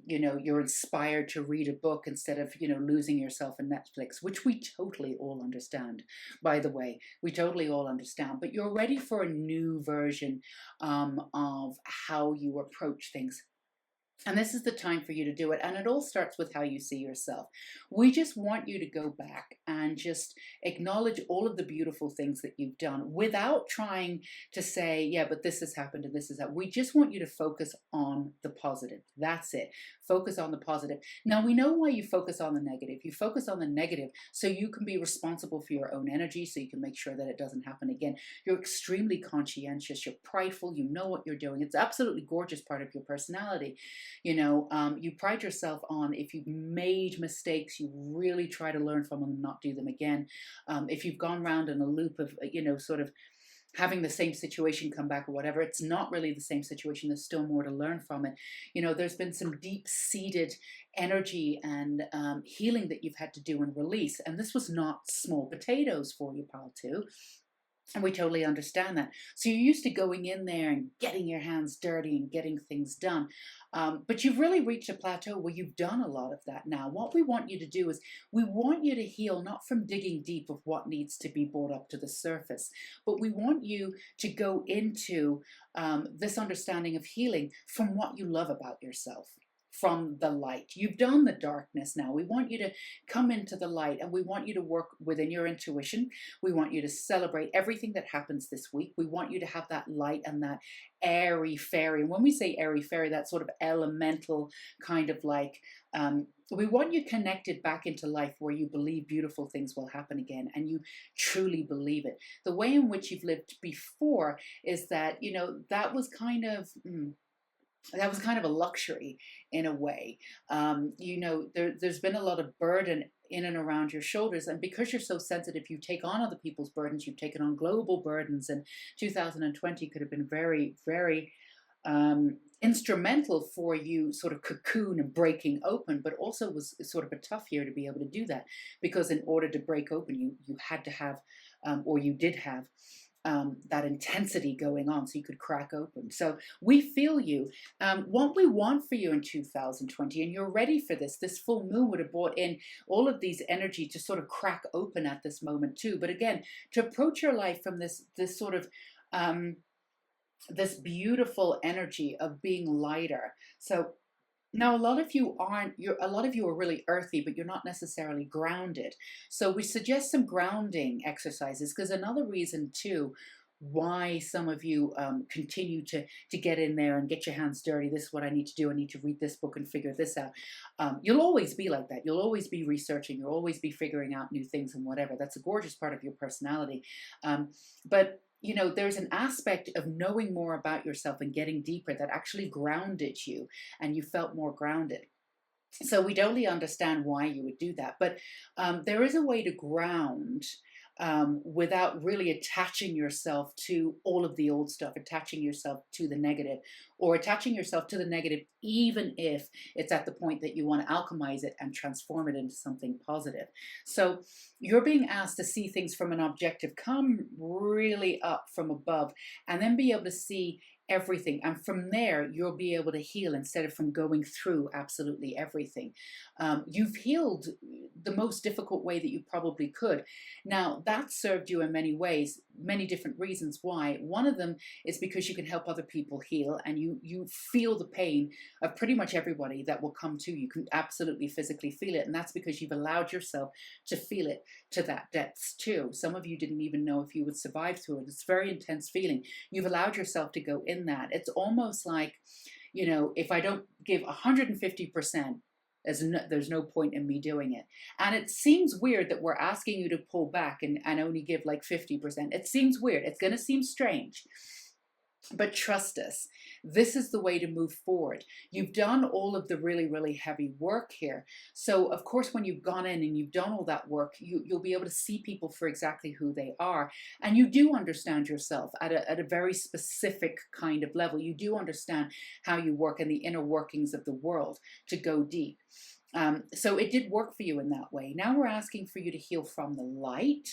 you know, you're inspired to read a book instead of, you know, losing yourself in Netflix, which we totally all understand, by the way. We totally all understand. But you're ready for a new version of how you approach things. And this is the time for you to do it. And it all starts with how you see yourself. We just want you to go back and just acknowledge all of the beautiful things that you've done without trying to say, yeah, but this has happened and this is that. We just want you to focus on the positive. That's it. Focus on the positive. Now, we know why you focus on the negative. You focus on the negative so you can be responsible for your own energy, so you can make sure that it doesn't happen again. You're extremely conscientious. You're prideful. You know what you're doing. It's absolutely gorgeous part of your personality. You pride yourself on, if you've made mistakes, you really try to learn from them and not do them again. If you've gone round in a loop of, sort of having the same situation come back or whatever, it's not really the same situation. There's still more to learn from it. There's been some deep-seated energy and healing that you've had to do and release. And this was not small potatoes for you, pal, too. And we totally understand that. So you're used to going in there and getting your hands dirty and getting things done. But you've really reached a plateau where you've done a lot of that now. What we want you to do is we want you to heal, not from digging deep of what needs to be brought up to the surface, but we want you to go into this understanding of healing from what you love about yourself. From the light. You've done the darkness now. We want you to come into the light, and we want you to work within your intuition. We want you to celebrate everything that happens this week. We want you to have that light and that airy fairy. And when we say airy fairy, that sort of elemental kind of like, we want you connected back into life where you believe beautiful things will happen again and you truly believe it. The way in which you've lived before is that, that was kind of... that was kind of a luxury in a way. There's been a lot of burden in and around your shoulders. And because you're so sensitive, you take on other people's burdens. You've taken on global burdens. And 2020 could have been very, very instrumental for you sort of cocoon and breaking open, but also was sort of a tough year to be able to do that. Because in order to break open, you had to have, or you did have, that intensity going on so you could crack open. So we feel you. What we want for you in 2020, and you're ready for this full moon would have brought in all of these energy to sort of crack open at this moment too. But again, to approach your life from this sort of this beautiful energy of being lighter. So now, a lot of you are really earthy, but you're not necessarily grounded. So we suggest some grounding exercises, because another reason too why some of you continue to get in there and get your hands dirty. This is what I need to do. I need to read this book and figure this out. You'll always be like that. You'll always be researching. You'll always be figuring out new things and whatever. That's a gorgeous part of your personality. But there's an aspect of knowing more about yourself and getting deeper that actually grounded you, and you felt more grounded. So we totally understand why you would do that. But there is a way to ground without really attaching yourself to all of the old stuff, attaching yourself to the negative, or attaching yourself to the negative, even if it's at the point that you want to alchemize it and transform it into something positive. So you're being asked to see things from an objective, come really up from above, and then be able to see everything. And from there, you'll be able to heal instead of from going through absolutely everything. You've healed the most difficult way that you probably could. Now, that served you in many ways, many different reasons why. One of them is because you can help other people heal, and you feel the pain of pretty much everybody that will come to you. You can absolutely physically feel it. And that's because you've allowed yourself to feel it to that depths too. Some of you didn't even know if you would survive through it. It's a very intense feeling. You've allowed yourself to go in that. It's almost like, if I don't give 150%, there's no point in me doing it. And it seems weird that we're asking you to pull back and only give like 50%. It seems weird. It's going to seem strange. But trust us, this is the way to move forward. You've done all of the really, really heavy work here. So, of course, when you've gone in and you've done all that work, you'll be able to see people for exactly who they are. And you do understand yourself at a very specific kind of level. You do understand how you work and the inner workings of the world to go deep. So it did work for you in that way. Now we're asking for you to heal from the light.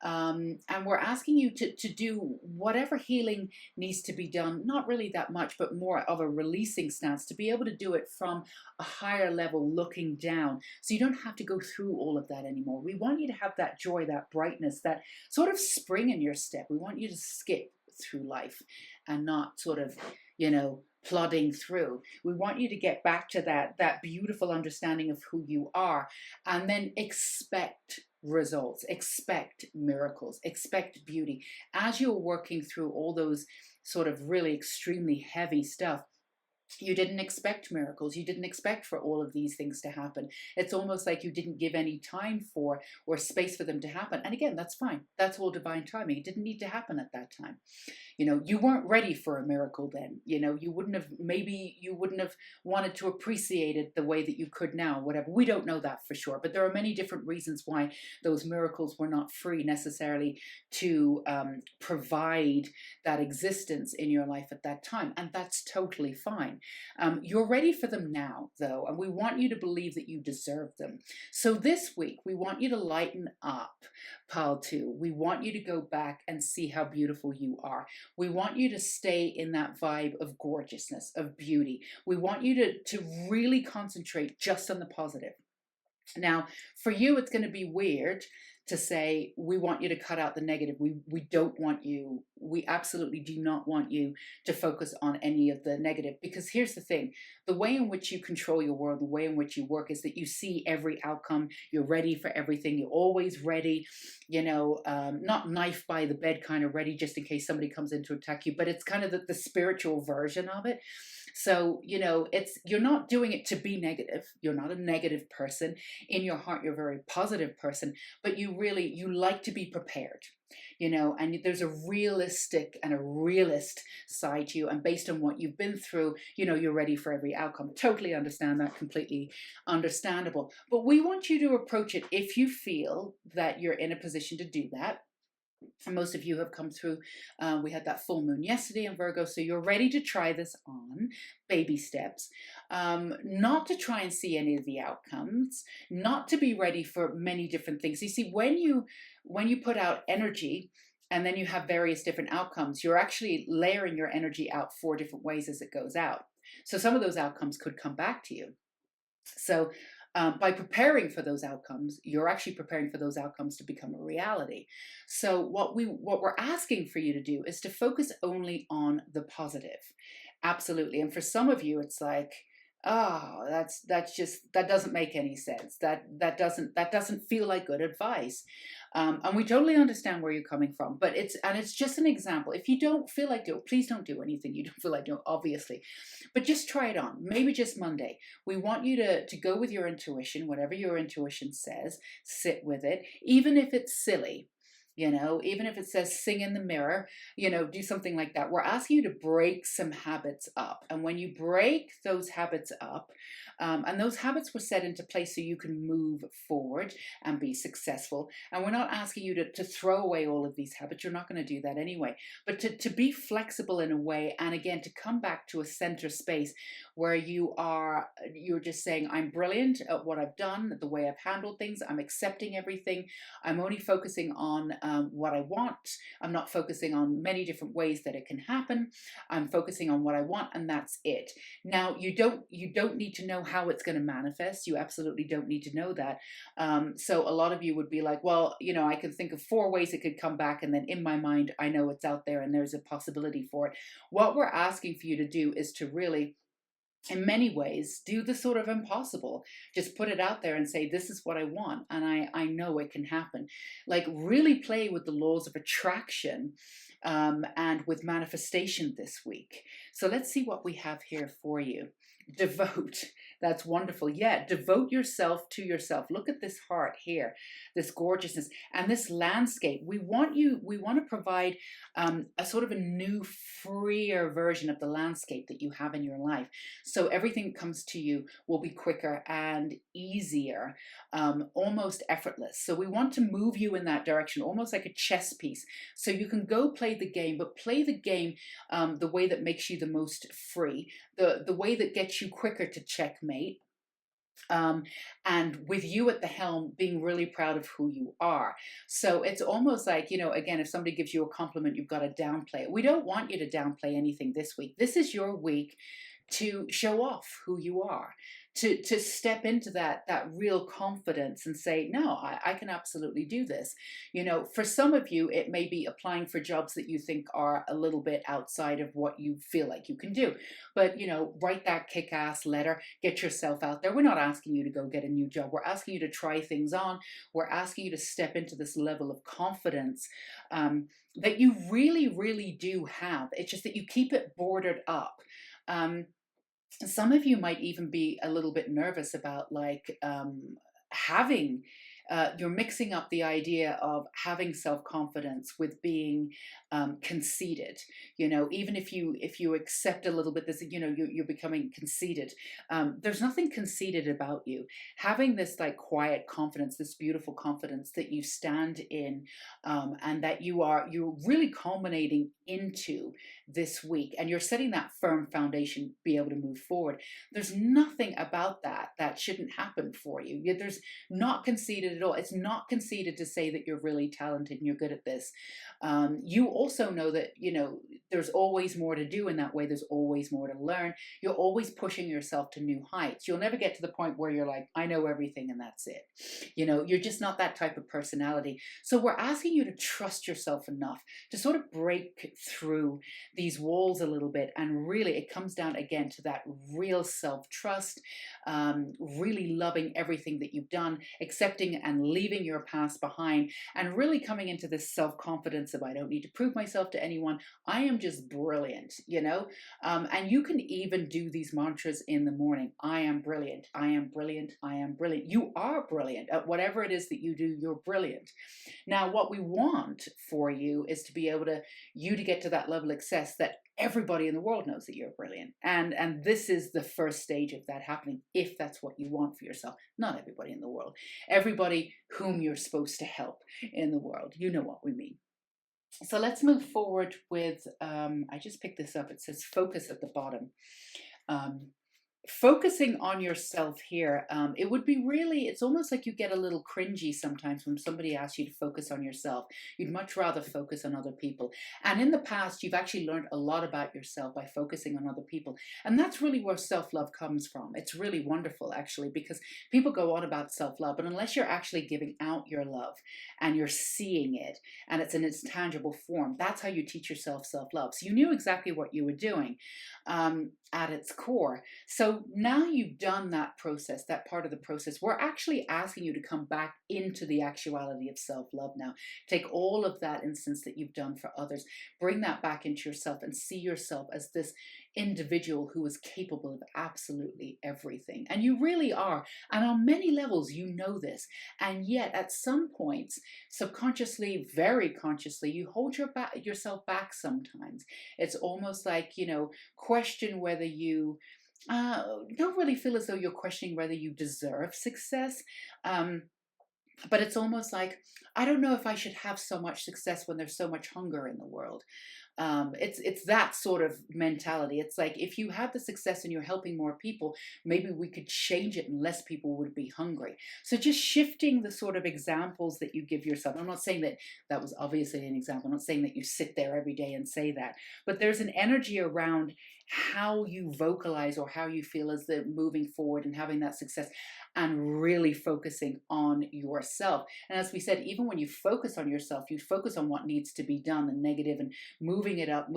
And we're asking you to do whatever healing needs to be done, not really that much, but more of a releasing stance, to be able to do it from a higher level looking down. So you don't have to go through all of that anymore. We want you to have that joy, that brightness, that sort of spring in your step. We want you to skip through life and not sort of, plodding through. We want you to get back to that beautiful understanding of who you are, and then expect results, expect miracles, expect beauty as you're working through all those sort of really extremely heavy stuff. You didn't expect miracles. You didn't expect for all of these things to happen. It's almost like you didn't give any time for or space for them to happen. And again, that's fine. That's all divine timing. It didn't need to happen at that time. You weren't ready for a miracle then. Maybe you wouldn't have wanted to appreciate it the way that you could now, whatever. We don't know that for sure, but there are many different reasons why those miracles were not free necessarily to provide that existence in your life at that time. And that's totally fine. You're ready for them now, though, and we want you to believe that you deserve them. So this week, we want you to lighten up, Pile 2. We want you to go back and see how beautiful you are. We want you to stay in that vibe of gorgeousness, of beauty. We want you to really concentrate just on the positive. Now, for you, it's going to be weird to say, we want you to cut out the negative. We don't want you, we absolutely do not want you to focus on any of the negative, because here's the thing, the way in which you control your world, the way in which you work is that you see every outcome, you're ready for everything, you're always ready, not knife by the bed kind of ready just in case somebody comes in to attack you, but it's kind of the spiritual version of it. So, you're not doing it to be negative. You're not a negative person. In your heart, you're a very positive person, but you like to be prepared, and there's a realistic and a realist side to you. And based on what you've been through, you're ready for every outcome. Totally understand that, completely understandable. But we want you to approach it if you feel that you're in a position to do that. And most of you have come through, we had that full moon yesterday in Virgo, so you're ready to try this on, baby steps, not to try and see any of the outcomes, not to be ready for many different things. You see, when you put out energy and then you have various different outcomes, you're actually layering your energy out 4 different ways as it goes out. So some of those outcomes could come back to you. So by preparing for those outcomes, you're actually preparing for those outcomes to become a reality. So what we're asking for you to do is to focus only on the positive. Absolutely. And for some of you, it's like, oh, that doesn't make any sense. That doesn't feel like good advice. And we totally understand where you're coming from, but it's just an example. If you don't feel like doing, please don't do anything you don't feel like doing, obviously, but just try it on. Maybe just Monday. We want you to go with your intuition, whatever your intuition says, sit with it, even if it's silly. Even if it says sing in the mirror, do something like that. We're asking you to break some habits up. And when you break those habits up, and those habits were set into place so you can move forward and be successful. And we're not asking you to throw away all of these habits. You're not going to do that anyway. But to be flexible in a way, and again, to come back to a center space where you're just saying, I'm brilliant at what I've done, the way I've handled things. I'm accepting everything. I'm only focusing on what I want. I'm not focusing on many different ways that it can happen. I'm focusing on what I want, and that's it. Now, you don't need to know how it's going to manifest. You absolutely don't need to know that. So a lot of you would be like, well, I can think of 4 ways it could come back, and then in my mind, I know it's out there and there's a possibility for it. What we're asking for you to do is to really, in many ways, do the sort of impossible. Just put it out there and say, this is what I want, and I know it can happen. Like, really play with the laws of attraction and with manifestation this week. So let's see what we have here for you. Devote. That's wonderful. Yeah, devote yourself to yourself. Look at this heart here, this gorgeousness and this landscape. We want to provide a sort of a new, freer version of the landscape that you have in your life. So everything that comes to you will be quicker and easier, almost effortless. So we want to move you in that direction, almost like a chess piece. So you can go play the game, but play the game the way that makes you the most free, the way that gets you quicker to checkmate. And with you at the helm, being really proud of who you are. So it's almost like, again, if somebody gives you a compliment, you've got to downplay it. We don't want you to downplay anything this week. This is your week to show off who you are, to step into that real confidence and say, no, I can absolutely do this. For some of you, it may be applying for jobs that you think are a little bit outside of what you feel like you can do. But, write that kick-ass letter, get yourself out there. We're not asking you to go get a new job. We're asking you to try things on. We're asking you to step into this level of confidence that you really, really do have. It's just that you keep it bordered up. Um, some of you might even be a little bit nervous about having you're mixing up the idea of having self-confidence with being conceited. Even if you accept a little bit this, you're becoming conceited. There's nothing conceited about you. Having this like quiet confidence, this beautiful confidence that you stand in, and that you're really culminating into this week, and you're setting that firm foundation to be able to move forward. There's nothing about that shouldn't happen for you. There's not conceited at all. It's not conceited to say that you're really talented and you're good at this. You also know that, there's always more to do in that way. There's always more to learn. You're always pushing yourself to new heights. You'll never get to the point where you're like, I know everything and that's it. You're just not that type of personality. So we're asking you to trust yourself enough to sort of break through these walls a little bit. And really, it comes down again to that real self-trust, really loving everything that you've done, accepting and leaving your past behind, and really coming into this self-confidence of, I don't need to prove myself to anyone. I am just brilliant, and you can even do these mantras in the morning. I am brilliant. I am brilliant. I am brilliant. You are brilliant at whatever it is that you do. You're brilliant. Now, what we want for you is to be able to get to that level of success that everybody in the world knows that you're brilliant. And this is the first stage of that happening, if that's what you want for yourself. Not everybody in the world. Everybody whom you're supposed to help in the world. You know what we mean. So let's move forward with, I just picked this up. It says focus at the bottom. Focusing on yourself here, it would be really, it's almost like you get a little cringy sometimes when somebody asks you to focus on yourself. You'd much rather focus on other people. And in the past, you've actually learned a lot about yourself by focusing on other people. And that's really where self-love comes from. It's really wonderful, actually, because people go on about self-love, but unless you're actually giving out your love and you're seeing it, and it's in its tangible form, that's how you teach yourself self-love. So you knew exactly what you were doing at its core. So now you've done that process, that part of the process. We're actually asking you to come back into the actuality of self-love now. Take all of that instance that you've done for others, bring that back into yourself and see yourself as this individual who is capable of absolutely everything. And you really are. And on many levels, you know this. And yet at some points, subconsciously, very consciously, you hold yourself back sometimes. It's almost like, question whether you don't really feel as though you're questioning whether you deserve success. But it's almost like, I don't know if I should have so much success when there's so much hunger in the world. It's that sort of mentality. It's like, if you have the success and you're helping more people, maybe we could change it and less people would be hungry. So just shifting the sort of examples that you give yourself. I'm not saying that was obviously an example. I'm not saying that you sit there every day and say that, but there's an energy around how you vocalize or how you feel as the moving forward and having that success, and really focusing on yourself. And as we said, even when you focus on yourself, you focus on what needs to be done, the negative, and moving it up,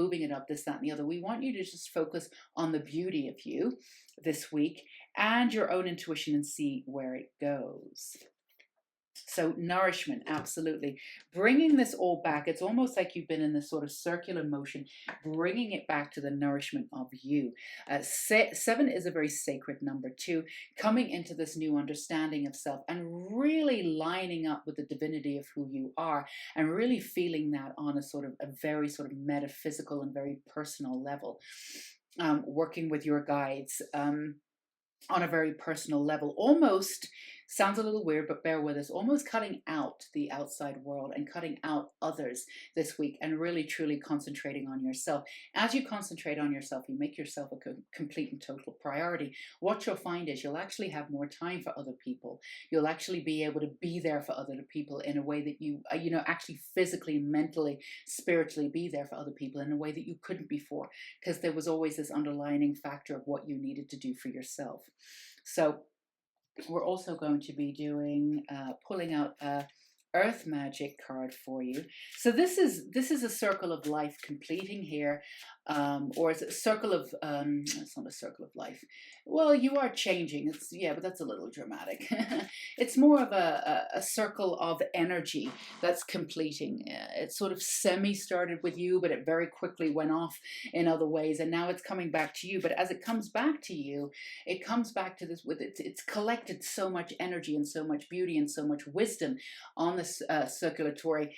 this, that, and the other. We want you to just focus on the beauty of you this week and your own intuition and see where it goes. So nourishment, absolutely. Bringing this all back, it's almost like you've been in this sort of circular motion, bringing it back to the nourishment of you. 7 is a very sacred number too, coming into this new understanding of self and really lining up with the divinity of who you are, and really feeling that on a very sort of metaphysical and very personal level. Working with your guides on a very personal level, almost Sounds a little weird, but bear with us. Almost cutting out the outside world and cutting out others this week and really truly concentrating on yourself. As you concentrate on yourself, you make yourself a complete and total priority. What you'll find is you'll actually have more time for other people. You'll actually be able to be there for other people in a way that you actually physically, mentally, spiritually be there for other people in a way that you couldn't before, because there was always this underlining factor of what you needed to do for yourself. So we're also going to be doing pulling out a Earth Magic card for you. So this is a circle of life completing here, or it's a circle of it's not a circle of life. Well, you are changing. It's, yeah, but that's a little dramatic. It's more of a circle of energy that's completing. It sort of semi started with you, but it very quickly went off in other ways, and now it's coming back to you. But as it comes back to you, it comes back to this with it's collected so much energy and so much beauty and so much wisdom on this circulatory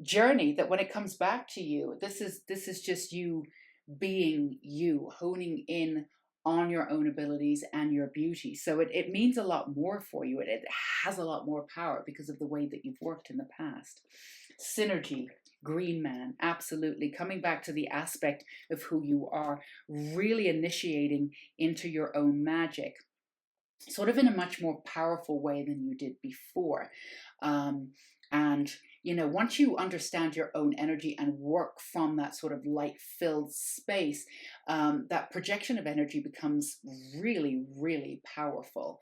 journey, that when it comes back to you, this is just you being you, honing in on your own abilities and your beauty. So it means a lot more for you. It has a lot more power because of the way that you've worked in the past. Synergy, Green Man, absolutely. Coming back to the aspect of who you are, really initiating into your own magic, sort of in a much more powerful way than you did before. And once you understand your own energy and work from that sort of light-filled space, that projection of energy becomes really, really powerful.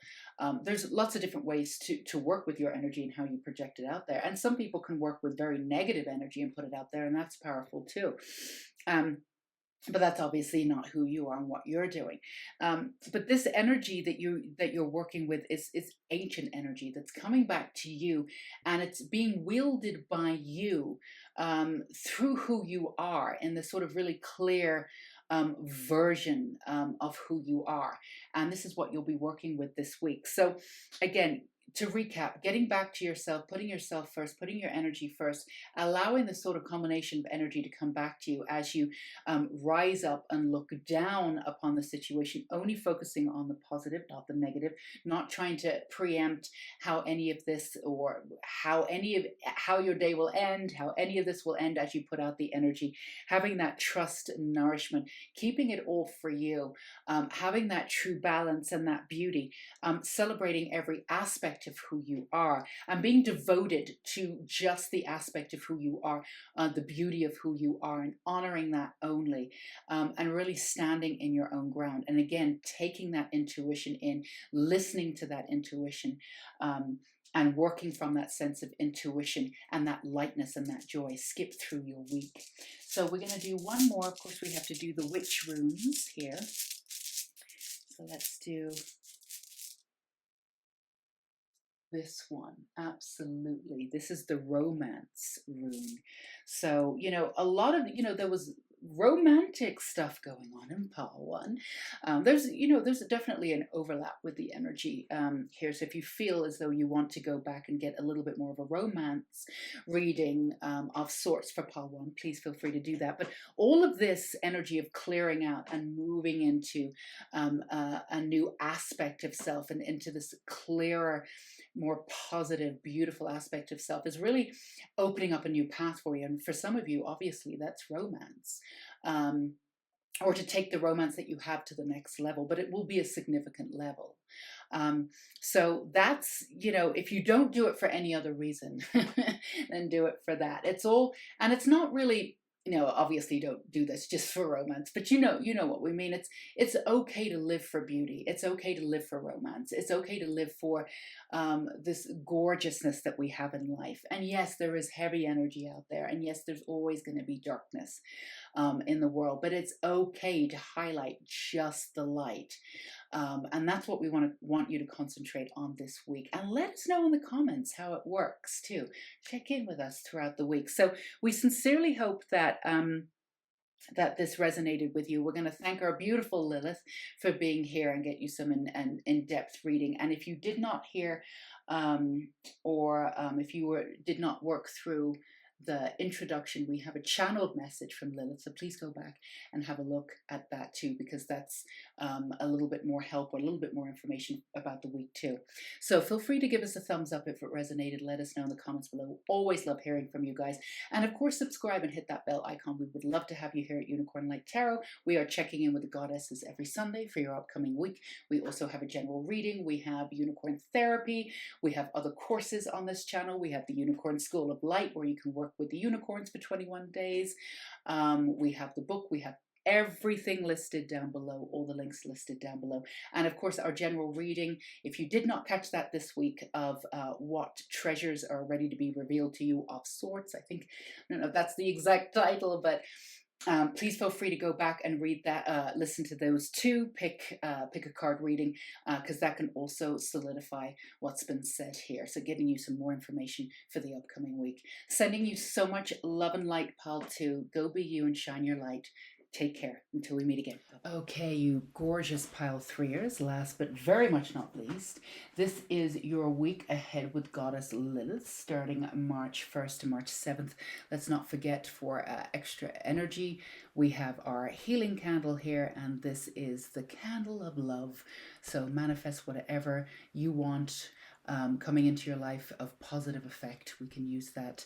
There's lots of different ways to work with your energy and how you project it out there. And some people can work with very negative energy and put it out there, and that's powerful too. But that's obviously not who you are and what you're doing. But this energy that you're working with is ancient energy that's coming back to you, and it's being wielded by you through who you are in this sort of really clear version of who you are. And this is what you'll be working with this week. So again, to recap, getting back to yourself, putting yourself first, putting your energy first, allowing this sort of combination of energy to come back to you as you rise up and look down upon the situation, only focusing on the positive, not the negative, not trying to preempt how any of this, or how your day will end, how any of this will end as you put out the energy, having that trust and nourishment, keeping it all for you, having that true balance and that beauty, celebrating every aspect of who you are, and being devoted to just the aspect of who you are, the beauty of who you are, and honoring that only, and really standing in your own ground. And again, taking that intuition in, listening to that intuition, and working from that sense of intuition and that lightness and that joy. Skip through your week. So we're going to do one more. Of course, we have to do the witch runes here. So let's do this one. Absolutely. This is the romance rune. So, a lot of, there was romantic stuff going on in pile one. There's definitely an overlap with the energy here. So if you feel as though you want to go back and get a little bit more of a romance reading of sorts for pile one, please feel free to do that. But all of this energy of clearing out and moving into a new aspect of self and into this clearer, more positive, beautiful aspect of self is really opening up a new path for you. And for some of you, obviously, that's romance. Or to take the romance that you have to the next level, but it will be a significant level. So that's, if you don't do it for any other reason, then do it for that. It's all, and it's not really, obviously don't do this just for romance, but you know what we mean. It's okay to live for beauty. It's okay to live for romance. It's okay to live for this gorgeousness that we have in life. And yes, there is heavy energy out there. And yes, there's always going to be darkness in the world, but it's okay to highlight just the light. And that's what we want you to concentrate on this week. And let us know in the comments how it works too. Check in with us throughout the week. So we sincerely hope that that this resonated with you. We're going to thank our beautiful Lilith for being here and get you some in-depth reading. And if you did not hear, or if you did not work through the introduction, we have a channeled message from Lilith. So please go back and have a look at that too, because that's a little bit more help or a little bit more information about the week too. So feel free to give us a thumbs up if it resonated. Let us know in the comments below. Always love hearing from you guys. And of course, subscribe and hit that bell icon. We would love to have you here at Unicorn Light Tarot. We are checking in with the goddesses every Sunday for your upcoming week. We also have a general reading. We have unicorn therapy. We have other courses on this channel. We have the Unicorn School of Light, where you can work with the unicorns for 21 days. We have the book. We have everything listed down below, all the links listed down below. And of course, our general reading, if you did not catch that this week, of what treasures are ready to be revealed to you of sorts. I think, I don't know if that's the exact title, but please feel free to go back and read that, listen to those two, pick a card reading, because that can also solidify what's been said here. So giving you some more information for the upcoming week. Sending you so much love and light, pile 2. Go be you and shine your light. Take care until we meet again. Okay, you gorgeous pile 3ers, last but very much not least, this is your week ahead with Goddess Lilith, starting March 1st to March 7th. Let's not forget, for extra energy, we have our healing candle here, and this is the candle of love. So manifest whatever you want coming into your life of positive effect. We can use that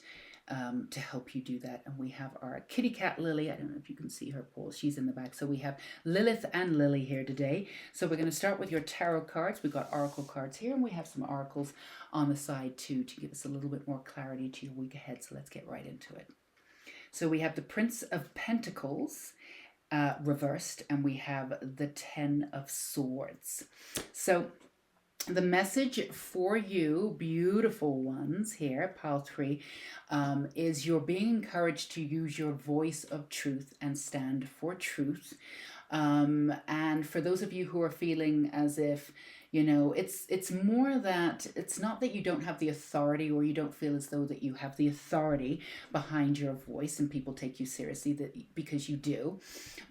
to help you do that. And we have our kitty cat Lily. I don't know if you can see her paws. She's in the back. So we have Lilith and Lily here today. So we're going to start with your tarot cards. We've got oracle cards here, and we have some oracles on the side too, to give us a little bit more clarity to your week ahead. So let's get right into it. So we have the Prince of Pentacles reversed, and we have the 10 of Swords. So the message for you, beautiful ones here, pile 3, is you're being encouraged to use your voice of truth and stand for truth. And for those of you who are feeling as if, you know, it's more that it's not that you don't have the authority, or you don't feel as though that you have the authority behind your voice and people take you seriously, that because you do.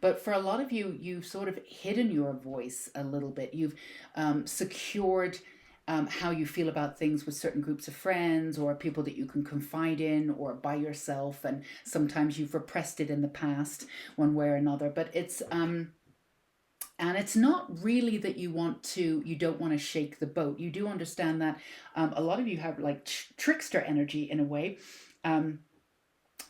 But for a lot of you, you've sort of hidden your voice a little bit. You've secured how you feel about things with certain groups of friends or people that you can confide in, or by yourself. And sometimes you've repressed it in the past one way or another. But it's and it's not really that you don't want to shake the boat. You do understand that a lot of you have like trickster energy in a way.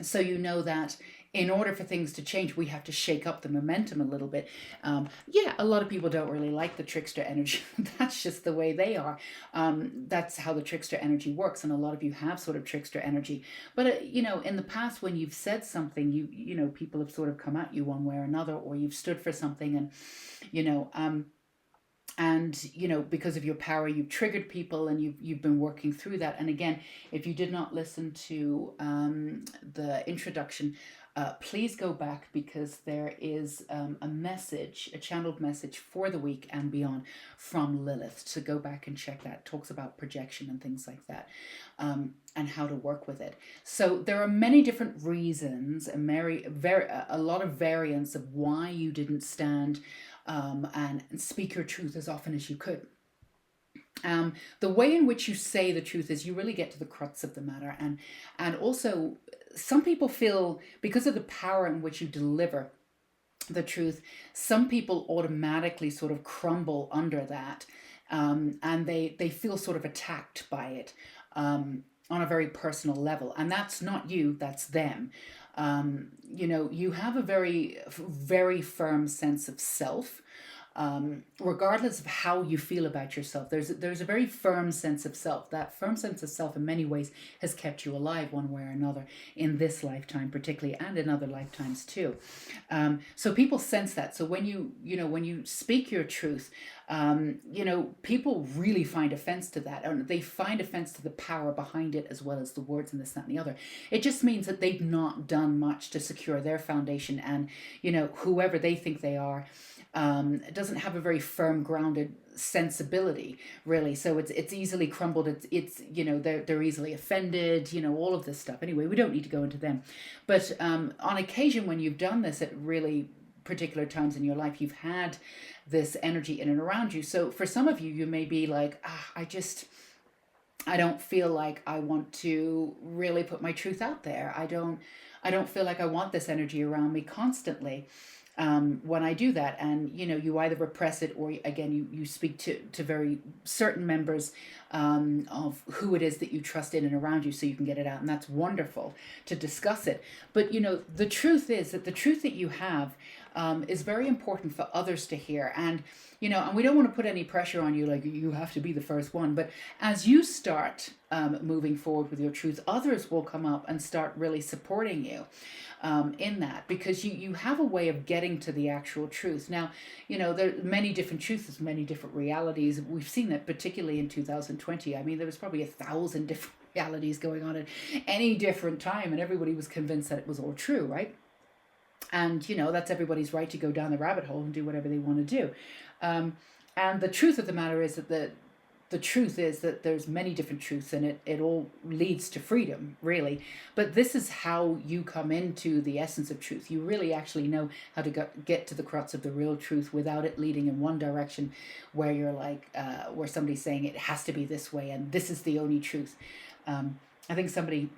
So you know that in order for things to change, we have to shake up the momentum a little bit. Yeah, a lot of people don't really like the trickster energy. That's just the way they are. That's how the trickster energy works. And a lot of you have sort of trickster energy. But, you know, in the past, when you've said something, you know, people have sort of come at you one way or another, or you've stood for something, and, you know, and, you know, because of your power, you've triggered people, and you've been working through that. And again, if you did not listen to the introduction, please go back, because there is a message, a channeled message for the week and beyond from Lilith. So go back and check that. It talks about projection and things like that, and how to work with it. So there are many different reasons, and a lot of variants of why you didn't stand and speak your truth as often as you could. The way in which you say the truth is you really get to the crux of the matter. And also, some people feel, because of the power in which you deliver the truth, some people automatically sort of crumble under that, and they feel sort of attacked by it on a very personal level. And that's not you, that's them. You know, you have a very, very firm sense of self. Regardless of how you feel about yourself, there's a very firm sense of self. That firm sense of self in many ways has kept you alive one way or another in this lifetime particularly, and in other lifetimes too. So people sense that. So when you speak your truth, you know, people really find offense to that, and they find offense to the power behind it, as well as the words and this, that, and the other. It just means that they've not done much to secure their foundation, and, you know, whoever they think they are doesn't have a very firm, grounded sensibility, really. So it's easily crumbled. It's you know, they're easily offended, you know, all of this stuff. Anyway, we don't need to go into them. But on occasion, when you've done this at really particular times in your life, you've had this energy in and around you. So for some of you, you may be like, I don't feel like I want to really put my truth out there. I don't feel like I want this energy around me constantly. When I do that, and you either repress it, or again you speak to very certain members of who it is that you trust in and around you, so you can get it out, and that's wonderful to discuss it. But the truth is that the truth that you have is very important for others to hear. And we don't want to put any pressure on you, like you have to be the first one. But as you start moving forward with your truth, others will come up and start really supporting you in that, because you have a way of getting to the actual truth. Now, there are many different truths, many different realities. We've seen that particularly in 2020. I mean, there was probably 1,000 different realities going on at any different time, and everybody was convinced that it was all true, right? And that's everybody's right to go down the rabbit hole and do whatever they want to do. And the truth of the matter is that the truth is that there's many different truths, and it all leads to freedom, really. But this is how you come into the essence of truth. You really actually know how to get to the crux of the real truth without it leading in one direction, where you're like, where somebody's saying it has to be this way and this is the only truth. I think somebody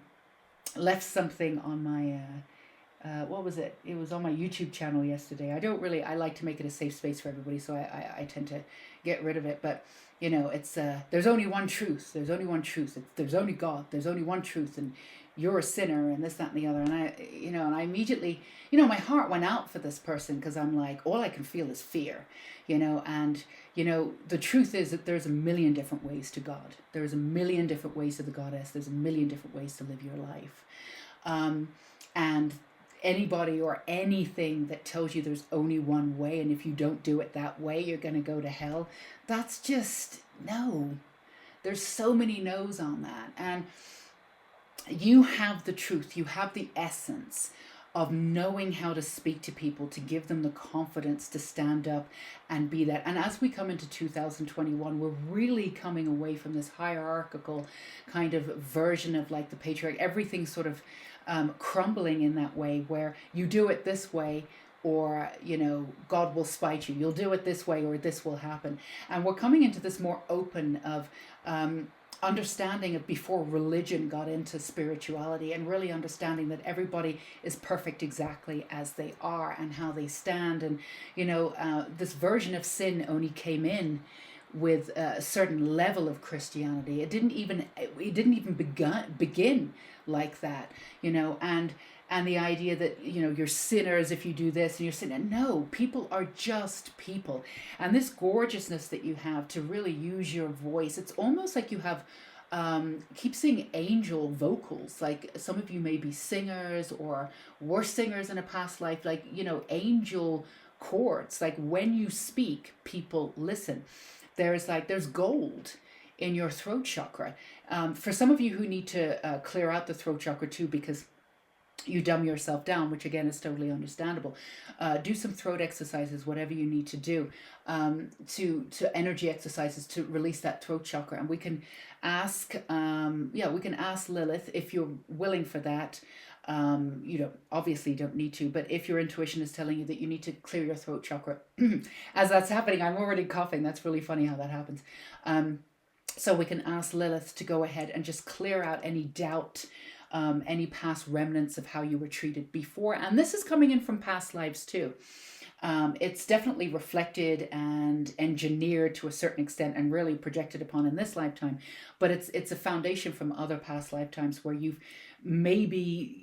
left something on my what was it? It was on my YouTube channel yesterday. I like to make it a safe space for everybody, so I tend to get rid of it. But, it's, there's only one truth. There's only one truth. There's only God. There's only one truth. And you're a sinner and this, that, and the other. And I immediately, my heart went out for this person, because I'm like, all I can feel is fear, and, the truth is that there's a million different ways to God. There's a million different ways to the Goddess. There's a million different ways to live your life. And anybody or anything that tells you there's only one way, and if you don't do it that way you're going to go to hell, that's just no. There's so many no's on that. And you have the truth, you have the essence of knowing how to speak to people, to give them the confidence to stand up and be that. And as we come into 2021, we're really coming away from this hierarchical kind of version of like the patriarch, everything sort of crumbling in that way, where you do it this way, or God will spite you. You'll do it this way, or this will happen. And we're coming into this more open of understanding of before religion got into spirituality, and really understanding that everybody is perfect exactly as they are and how they stand. And this version of sin only came in with a certain level of Christianity. It didn't even begin like that, and the idea that you're sinners if you do this, and you're sinning. No, people are just people. And this gorgeousness that you have to really use your voice, it's almost like you have keep seeing angel vocals. Like some of you may be singers or were singers in a past life, like angel chords. Like when you speak, people listen. There's gold in your throat chakra. For some of you who need to clear out the throat chakra too, because you dumb yourself down, which again is totally understandable. Do some throat exercises, whatever you need to do, to energy exercises to release that throat chakra. And we can ask, we can ask Lilith if you're willing for that. Obviously you don't need to, but if your intuition is telling you that you need to clear your throat chakra, as that's happening, I'm already coughing. That's really funny how that happens. So we can ask Lilith to go ahead and just clear out any doubt, any past remnants of how you were treated before. And this is coming in from past lives too. It's definitely reflected and engineered to a certain extent and really projected upon in this lifetime. But it's a foundation from other past lifetimes where you've maybe,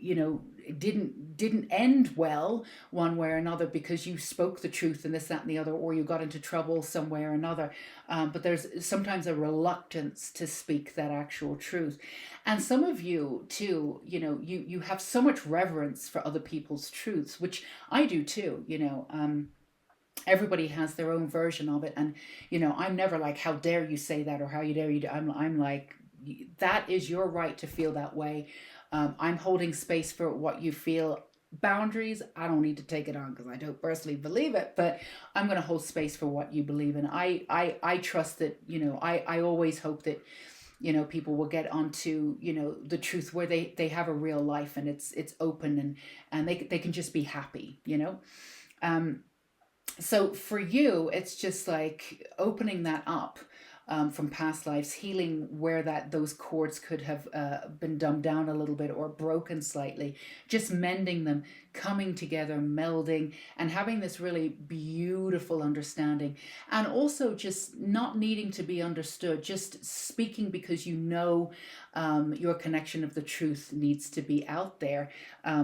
didn't end well one way or another because you spoke the truth and this, that, and the other, or you got into trouble some way or another. But there's sometimes a reluctance to speak that actual truth. And some of you too, you have so much reverence for other people's truths, which I do too, everybody has their own version of it. And, I'm never like, how dare you say that, or how you dare you do. I'm like, that is your right to feel that way. I'm holding space for what you feel. Boundaries, I don't need to take it on because I don't personally believe it, but I'm going to hold space for what you believe in. I trust that, I always hope that, people will get onto, the truth where they have a real life and it's open and they can just be happy, So for you, it's just like opening that up. from past lives, healing where those cords could have been dumbed down a little bit or broken slightly, just mending them, coming together, melding, and having this really beautiful understanding. And also just not needing to be understood, just speaking because you know your connection of the truth needs to be out there,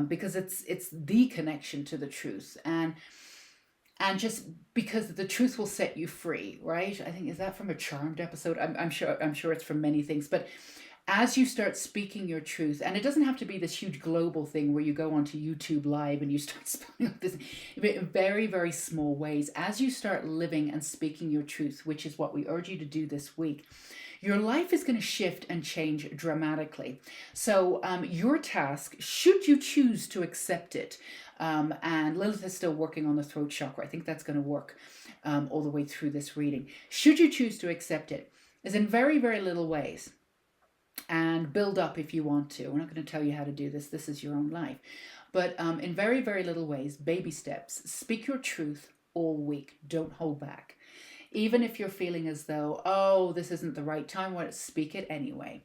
because it's the connection to the truth. And just because the truth will set you free, right? I think, is that from a Charmed episode? I'm sure it's from many things. But as you start speaking your truth, and it doesn't have to be this huge global thing where you go onto YouTube Live and you start spelling out this in very, very small ways. As you start living and speaking your truth, which is what we urge you to do this week, your life is going to shift and change dramatically. So your task, should you choose to accept it, and Lilith is still working on the throat chakra. I think that's going to work all the way through this reading. Should you choose to accept it, is in very, very little ways. And build up if you want to. We're not going to tell you how to do this. This is your own life. But in very, very little ways, baby steps. Speak your truth all week. Don't hold back. Even if you're feeling as though, oh, this isn't the right time, well, speak it anyway.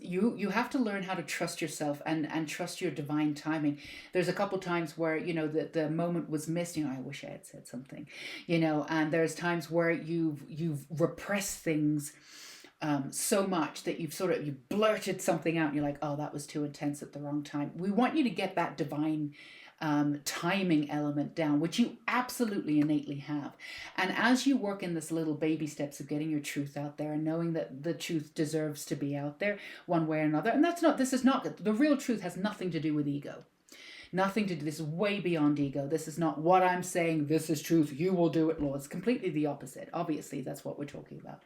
You have to learn how to trust yourself and trust your divine timing. There's a couple times where, the moment was missed. I wish I had said something, and there's times where you've repressed things so much that you blurted something out and you're like, oh, that was too intense at the wrong time. We want you to get that divine timing element down, which you absolutely innately have. And as you work in this little baby steps of getting your truth out there and knowing that the truth deserves to be out there one way or another, and the real truth has nothing to do with ego. Nothing to do, this is way beyond ego. This is not what I'm saying, this is truth, you will do it, Lord. It's completely the opposite. Obviously, that's what we're talking about.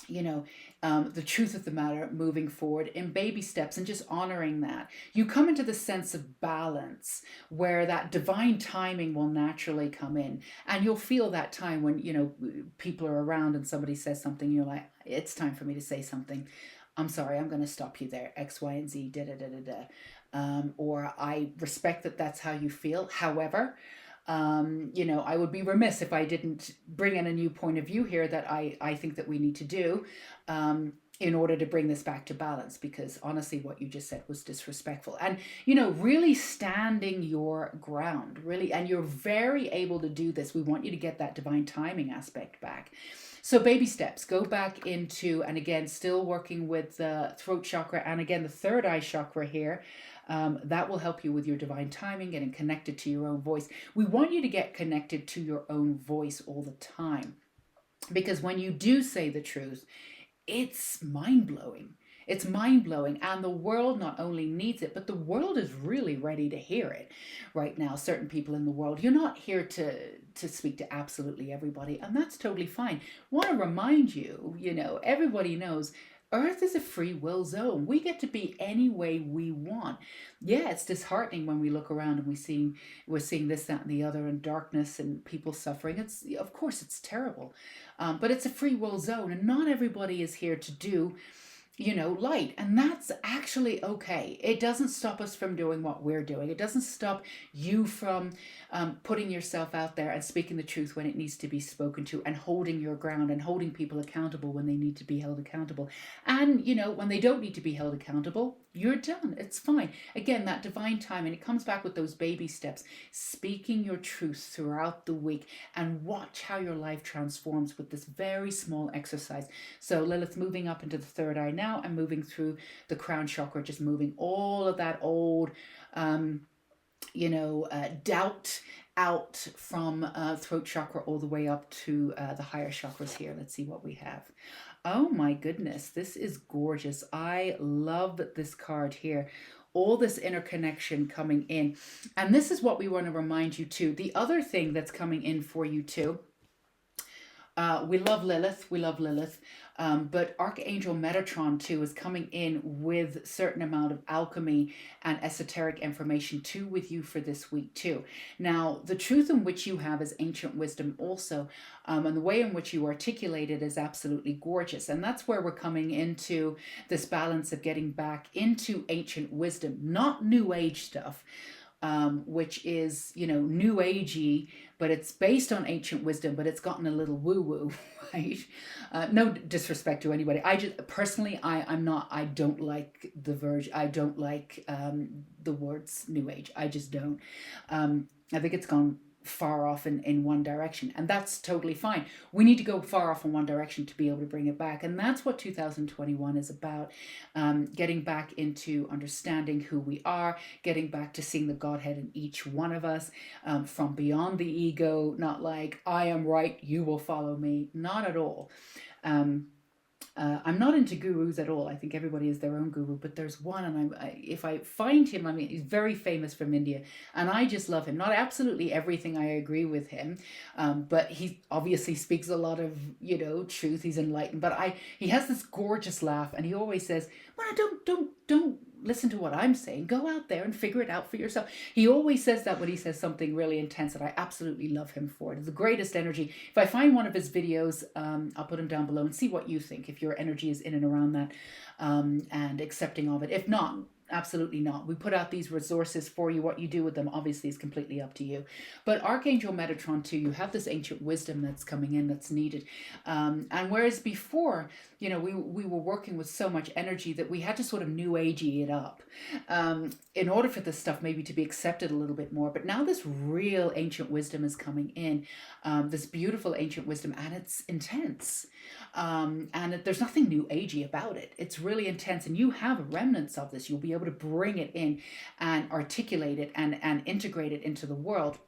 The truth of the matter, moving forward in baby steps and just honoring that. You come into the sense of balance where that divine timing will naturally come in. And you'll feel that time when, people are around and somebody says something, you're like, it's time for me to say something. I'm sorry, I'm going to stop you there. X, Y, and Z, da, da, da, da, da. Or I respect that that's how you feel. However, I would be remiss if I didn't bring in a new point of view here that I think that we need to do in order to bring this back to balance, because honestly, what you just said was disrespectful. And, really standing your ground, really, and you're very able to do this. We want you to get that divine timing aspect back. So baby steps, go back into, and again, still working with the throat chakra and again, the third eye chakra here. That will help you with your divine timing, getting connected to your own voice. We want you to get connected to your own voice all the time, because when you do say the truth, it's mind-blowing. It's mind-blowing, and the world not only needs it, but the world is really ready to hear it right now. Certain people in the world, you're not here to speak to absolutely everybody, and that's totally fine. Want to remind you, everybody knows Earth is a free will zone. We get to be any way we want. Yeah, it's disheartening when we look around and we're seeing this, that, and the other, and darkness and people suffering. Of course it's terrible, but it's a free will zone, and not everybody is here to do light. And that's actually okay. It doesn't stop us from doing what we're doing. It doesn't stop you from putting yourself out there and speaking the truth when it needs to be spoken to, and holding your ground and holding people accountable when they need to be held accountable. And, when they don't need to be held accountable, you're done. It's fine. Again, that divine time, and it comes back with those baby steps, speaking your truth throughout the week, and watch how your life transforms with this very small exercise. So Lilith moving up into the third eye now and moving through the crown chakra, just moving all of that old, doubt out from throat chakra all the way up to the higher chakras here. Let's see what we have. Oh my goodness, this is gorgeous. I love this card here. All this interconnection coming in. And this is what we want to remind you too. The other thing that's coming in for you too, we love Lilith, but Archangel Metatron too is coming in with certain amount of alchemy and esoteric information too with you for this week too. Now, the truth in which you have is ancient wisdom also, and the way in which you articulate it is absolutely gorgeous. And that's where we're coming into this balance of getting back into ancient wisdom, not new age stuff. which is, new agey, but it's based on ancient wisdom, but it's gotten a little woo-woo, right? No disrespect to anybody. I just personally, I don't like the version. I don't like the words new age. I just don't. I think it's gone far off in one direction, and that's totally fine. We need to go far off in one direction to be able to bring it back, and that's what 2021 is about. Getting back into understanding who we are, getting back to seeing the Godhead in each one of us, from beyond the ego, not like I am right, you will follow me, not at all. I'm not into gurus at all. I think everybody is their own guru, but there's one, and if I find him, I mean, he's very famous from India, and I just love him. Not absolutely everything I agree with him, but he obviously speaks a lot of, truth. He's enlightened, but he has this gorgeous laugh, and he always says, "Well, don't listen to what I'm saying. Go out there and figure it out for yourself." He always says that when he says something really intense, and I absolutely love him for it. It's the greatest energy. If I find one of his videos, I'll put him down below and see what you think, if your energy is in and around that, and accepting of it. If not, absolutely not. We put out these resources for you. What you do with them obviously is completely up to you. But Archangel Metatron too, you have this ancient wisdom that's coming in, that's needed. And whereas before, we were working with so much energy that we had to sort of new agey it up, in order for this stuff maybe to be accepted a little bit more. But now this real ancient wisdom is coming in, this beautiful ancient wisdom, and it's intense. And there's nothing new agey about it. It's really intense, and you have remnants of this. You'll be able to bring it in and articulate it and integrate it into the world.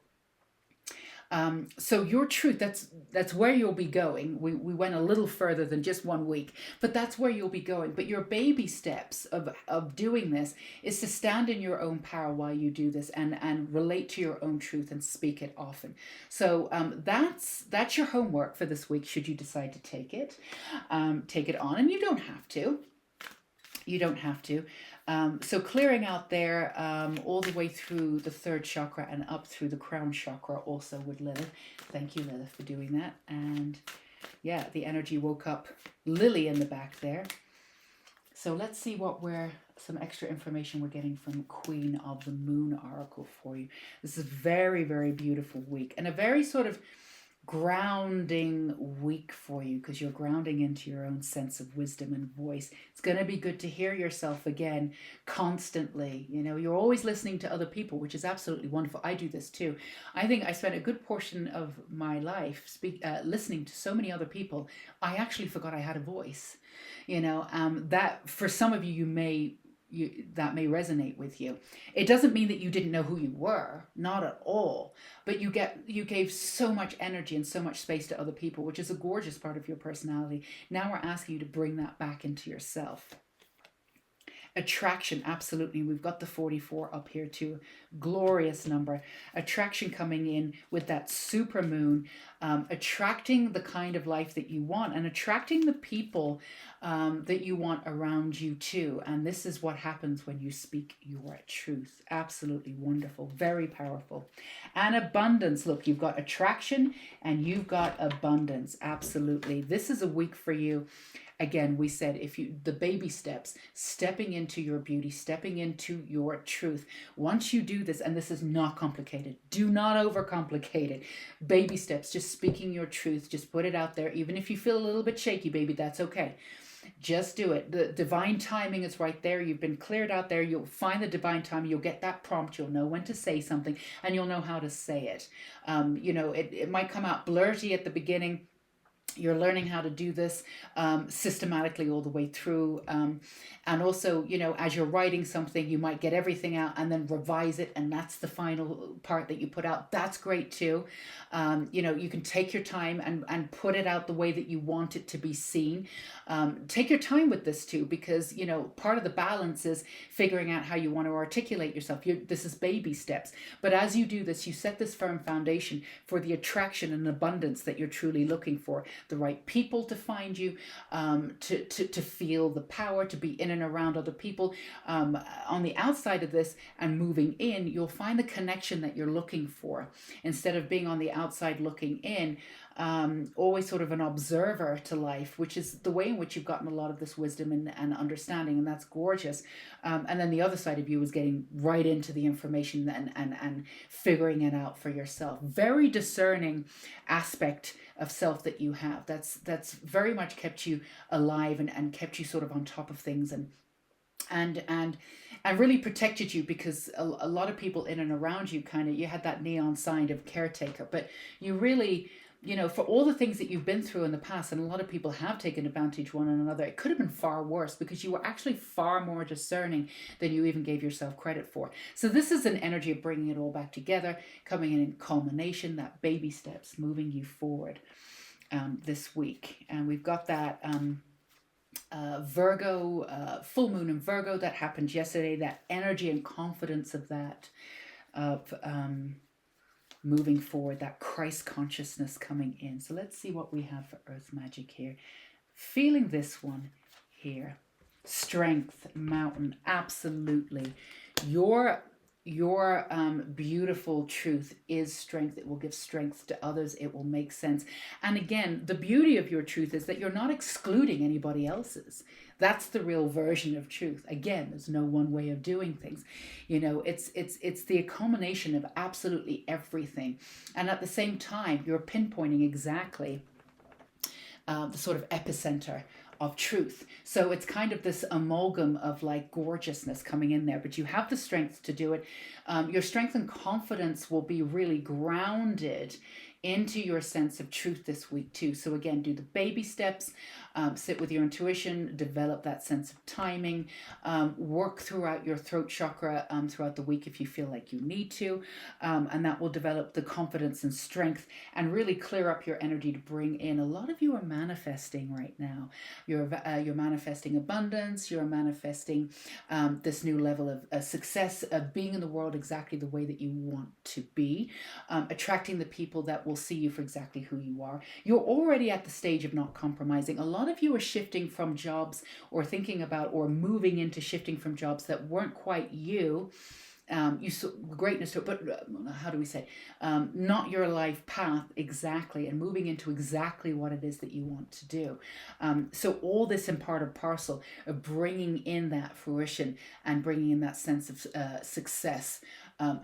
So your truth, that's where you'll be going. We went a little further than just 1 week, but that's where you'll be going. But your baby steps of doing this is to stand in your own power while you do this, and relate to your own truth and speak it often. So that's your homework for this week, should you decide to take it on, and you don't have to. You don't have to. So clearing out there, all the way through the 3rd chakra and up through the crown chakra, also with Lilith. Thank you, Lilith, for doing that. And yeah, the energy woke up Lily in the back there. So let's see some extra information we're getting from Queen of the Moon Oracle for you. This is a very, very beautiful week, and a very sort of grounding week for you, because you're grounding into your own sense of wisdom and voice. It's going to be good to hear yourself again constantly. You're always listening to other people, which is absolutely wonderful. I do this too. I think I spent a good portion of my life listening to so many other people. I actually forgot I had a voice. That for some of you, that may resonate with you. It doesn't mean that you didn't know who you were, not at all, but you gave so much energy and so much space to other people, which is a gorgeous part of your personality. Now we're asking you to bring that back into yourself. Attraction, absolutely. We've got the 44 up here too. Glorious number. Attraction coming in with that super moon, attracting the kind of life that you want, and attracting the people that you want around you too. And this is what happens when you speak your truth. Absolutely wonderful. Very powerful. And abundance. Look, you've got attraction and you've got abundance. Absolutely. This is a week for you. Again, we said the baby steps, stepping into your beauty, stepping into your truth. Once you do this, and this is not complicated, do not overcomplicate it. Baby steps, just speaking your truth, just put it out there. Even if you feel a little bit shaky, baby, that's okay. Just do it. The divine timing is right there. You've been cleared out there. You'll find the divine timing. You'll get that prompt. You'll know when to say something, and you'll know how to say it. It might come out blurty at the beginning. You're learning how to do this systematically all the way through. And also, as you're writing something, you might get everything out and then revise it. And that's the final part that you put out. That's great too. You can take your time and put it out the way that you want it to be seen. Take your time with this too, because, part of the balance is figuring out how you want to articulate yourself. This is baby steps. But as you do this, you set this firm foundation for the attraction and abundance that you're truly looking for. the right people to find you, to feel the power, to be in and around other people. On the outside of this and moving in, you'll find the connection that you're looking for. Instead of being on the outside looking in, always sort of an observer to life, which is the way in which you've gotten a lot of this wisdom and understanding, and that's gorgeous. And then the other side of you is getting right into the information and figuring it out for yourself. Very discerning aspect of self that you have. That's very much kept you alive and kept you sort of on top of things and really protected you, because a lot of people in and around you you had that neon sign of caretaker, but you really, for all the things that you've been through in the past, and a lot of people have taken advantage one another, it could have been far worse because you were actually far more discerning than you even gave yourself credit for. So this is an energy of bringing it all back together, coming in culmination, that baby steps moving you forward this week. And we've got that Virgo, full moon in Virgo that happened yesterday, that energy and confidence of that, of moving forward, that Christ consciousness coming in. So let's see what we have for Earth Magic here. Feeling this one here. Strength, mountain, absolutely. Your beautiful truth is strength. It will give strength to others. It will make sense. And again, the beauty of your truth is that you're not excluding anybody else's. That's the real version of truth. Again, there's no one way of doing things. It's the culmination of absolutely everything. And at the same time, you're pinpointing exactly the sort of epicenter of truth. So it's kind of this amalgam of like gorgeousness coming in there, but you have the strength to do it. Your strength and confidence will be really grounded into your sense of truth this week too. So again, do the baby steps, sit with your intuition, develop that sense of timing, work throughout your throat chakra throughout the week if you feel like you need to, and that will develop the confidence and strength and really clear up your energy to bring in. A lot of you are manifesting right now. You're manifesting abundance. You're manifesting this new level of success, of being in the world exactly the way that you want to be, attracting the people that will see you for exactly who you are. You're already at the stage of not compromising. A lot of you are shifting from jobs or thinking about or moving into shifting from jobs that weren't quite you. You saw greatness to it, but how do we say, not your life path exactly, and moving into exactly what it is that you want to do. So all this in part and parcel of bringing in that fruition and bringing in that sense of success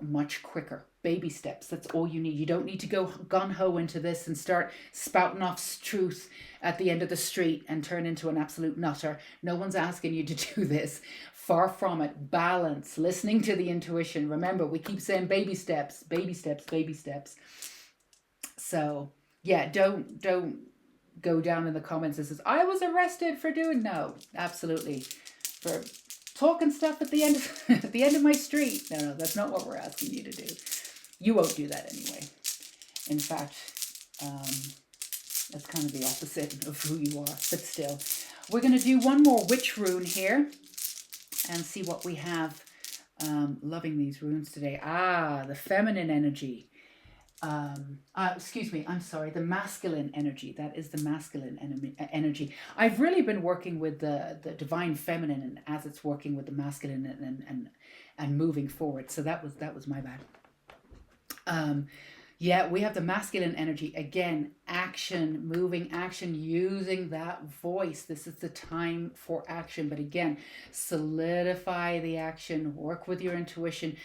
much quicker. Baby steps, that's all you need. You don't need to go gun-ho into this and start spouting off truth at the end of the street and turn into an absolute nutter. No one's asking you to do this. Far from it. Balance, listening to the intuition. Remember, we keep saying baby steps, baby steps, baby steps. So yeah, don't go down in the comments and says, I was arrested for doing. No, absolutely. For talking stuff at the end of my street. No, that's not what we're asking you to do. You won't do that anyway. In fact, that's kind of the opposite of who you are, but still. We're going to do one more witch rune here and see what we have. Loving these runes today. The feminine energy. Excuse me, I'm sorry, the masculine energy. That is the masculine energy. I've really been working with the divine feminine, and as it's working with the masculine and moving forward. So that was my bad. Yeah, we have the masculine energy. Again, action, moving action, using that voice. This is the time for action. But again, solidify the action, work with your intuition,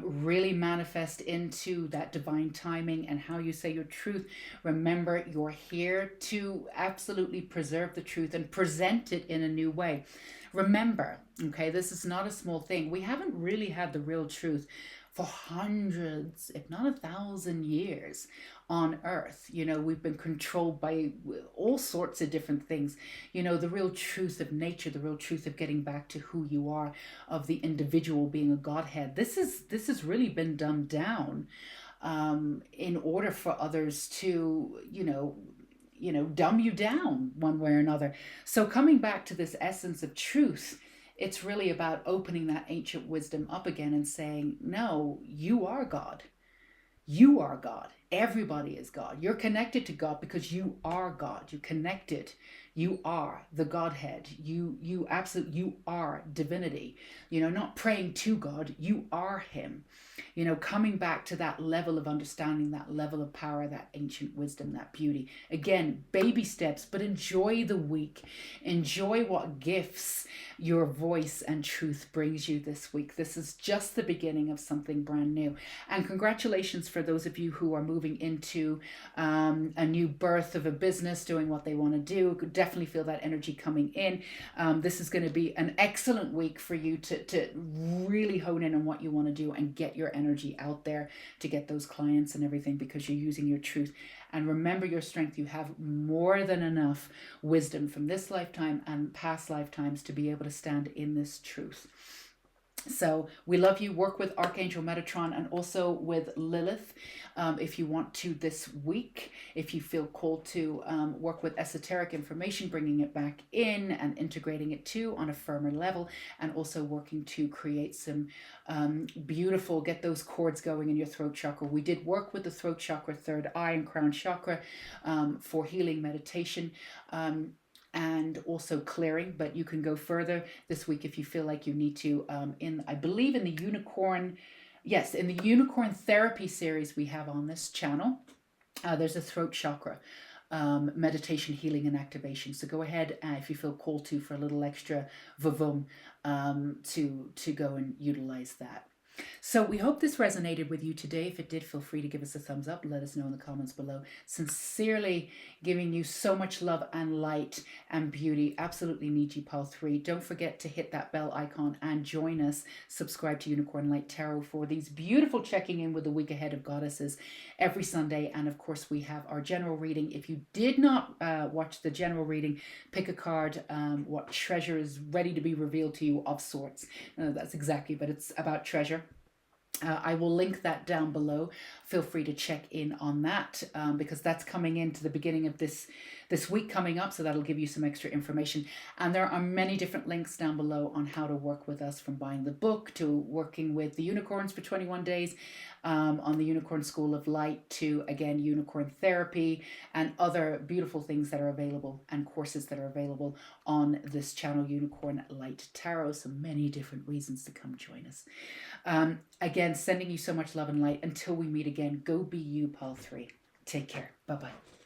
really manifest into that divine timing and how you say your truth. Remember, you're here to absolutely preserve the truth and present it in a new way. Remember, okay, this is not a small thing. We haven't really had the real truth for hundreds, if not 1,000 years on Earth. We've been controlled by all sorts of different things. The real truth of nature, the real truth of getting back to who you are, of the individual being a Godhead. This has really been dumbed down in order for others to, dumb you down one way or another. So coming back to this essence of truth, it's really about opening that ancient wisdom up again and saying, no, you are God. You are God. Everybody is God. You're connected to God because you are God. You're connected. You are the Godhead. You absolutely, you are divinity. Not praying to God, you are him. Coming back to that level of understanding, that level of power, that ancient wisdom, that beauty. Again, baby steps, but enjoy the week. Enjoy what gifts your voice and truth brings you this week. This is just the beginning of something brand new. And congratulations for those of you who are moving into a new birth of a business, doing what they want to do. Could definitely feel that energy coming in. This is going to be an excellent week for you to really hone in on what you want to do and get your energy out there to get those clients and everything, because you're using your truth. And remember your strength. You have more than enough wisdom from this lifetime and past lifetimes to be able to stand in this truth. So we love you. Work with Archangel Metatron and also with Lilith if you want to this week. If you feel called to work with esoteric information, bringing it back in and integrating it too on a firmer level, and also working to create some beautiful, get those cords going in your throat chakra. We did work with the throat chakra, third eye, and crown chakra for healing meditation. And also clearing, but you can go further this week if you feel like you need to. I believe in the unicorn, yes, in the unicorn therapy series we have on this channel, there's a throat chakra meditation, healing, and activation. So go ahead if you feel called to for a little extra vavum to go and utilize that. So we hope this resonated with you today. If it did, feel free to give us a thumbs up. Let us know in the comments below. Sincerely giving you so much love and light and beauty. Absolutely need you, Pile 3. Don't forget to hit that bell icon and join us. Subscribe to Unicorn Light Tarot for these beautiful checking in with the week ahead of goddesses every Sunday. And of course, we have our general reading. If you did not watch the general reading, pick a card. What treasure is ready to be revealed to you of sorts. That's exactly, but it's about treasure. I will link that down below. Feel free to check in on that because that's coming into the beginning of this week coming up. So that'll give you some extra information. And there are many different links down below on how to work with us, from buying the book to working with the unicorns for 21 days on the Unicorn School of Light to, again, unicorn therapy and other beautiful things that are available and courses that are available on this channel, Unicorn Light Tarot. So many different reasons to come join us. Again, sending you so much love and light. Until we meet again, go be you, Pile 3. Take care. Bye-bye.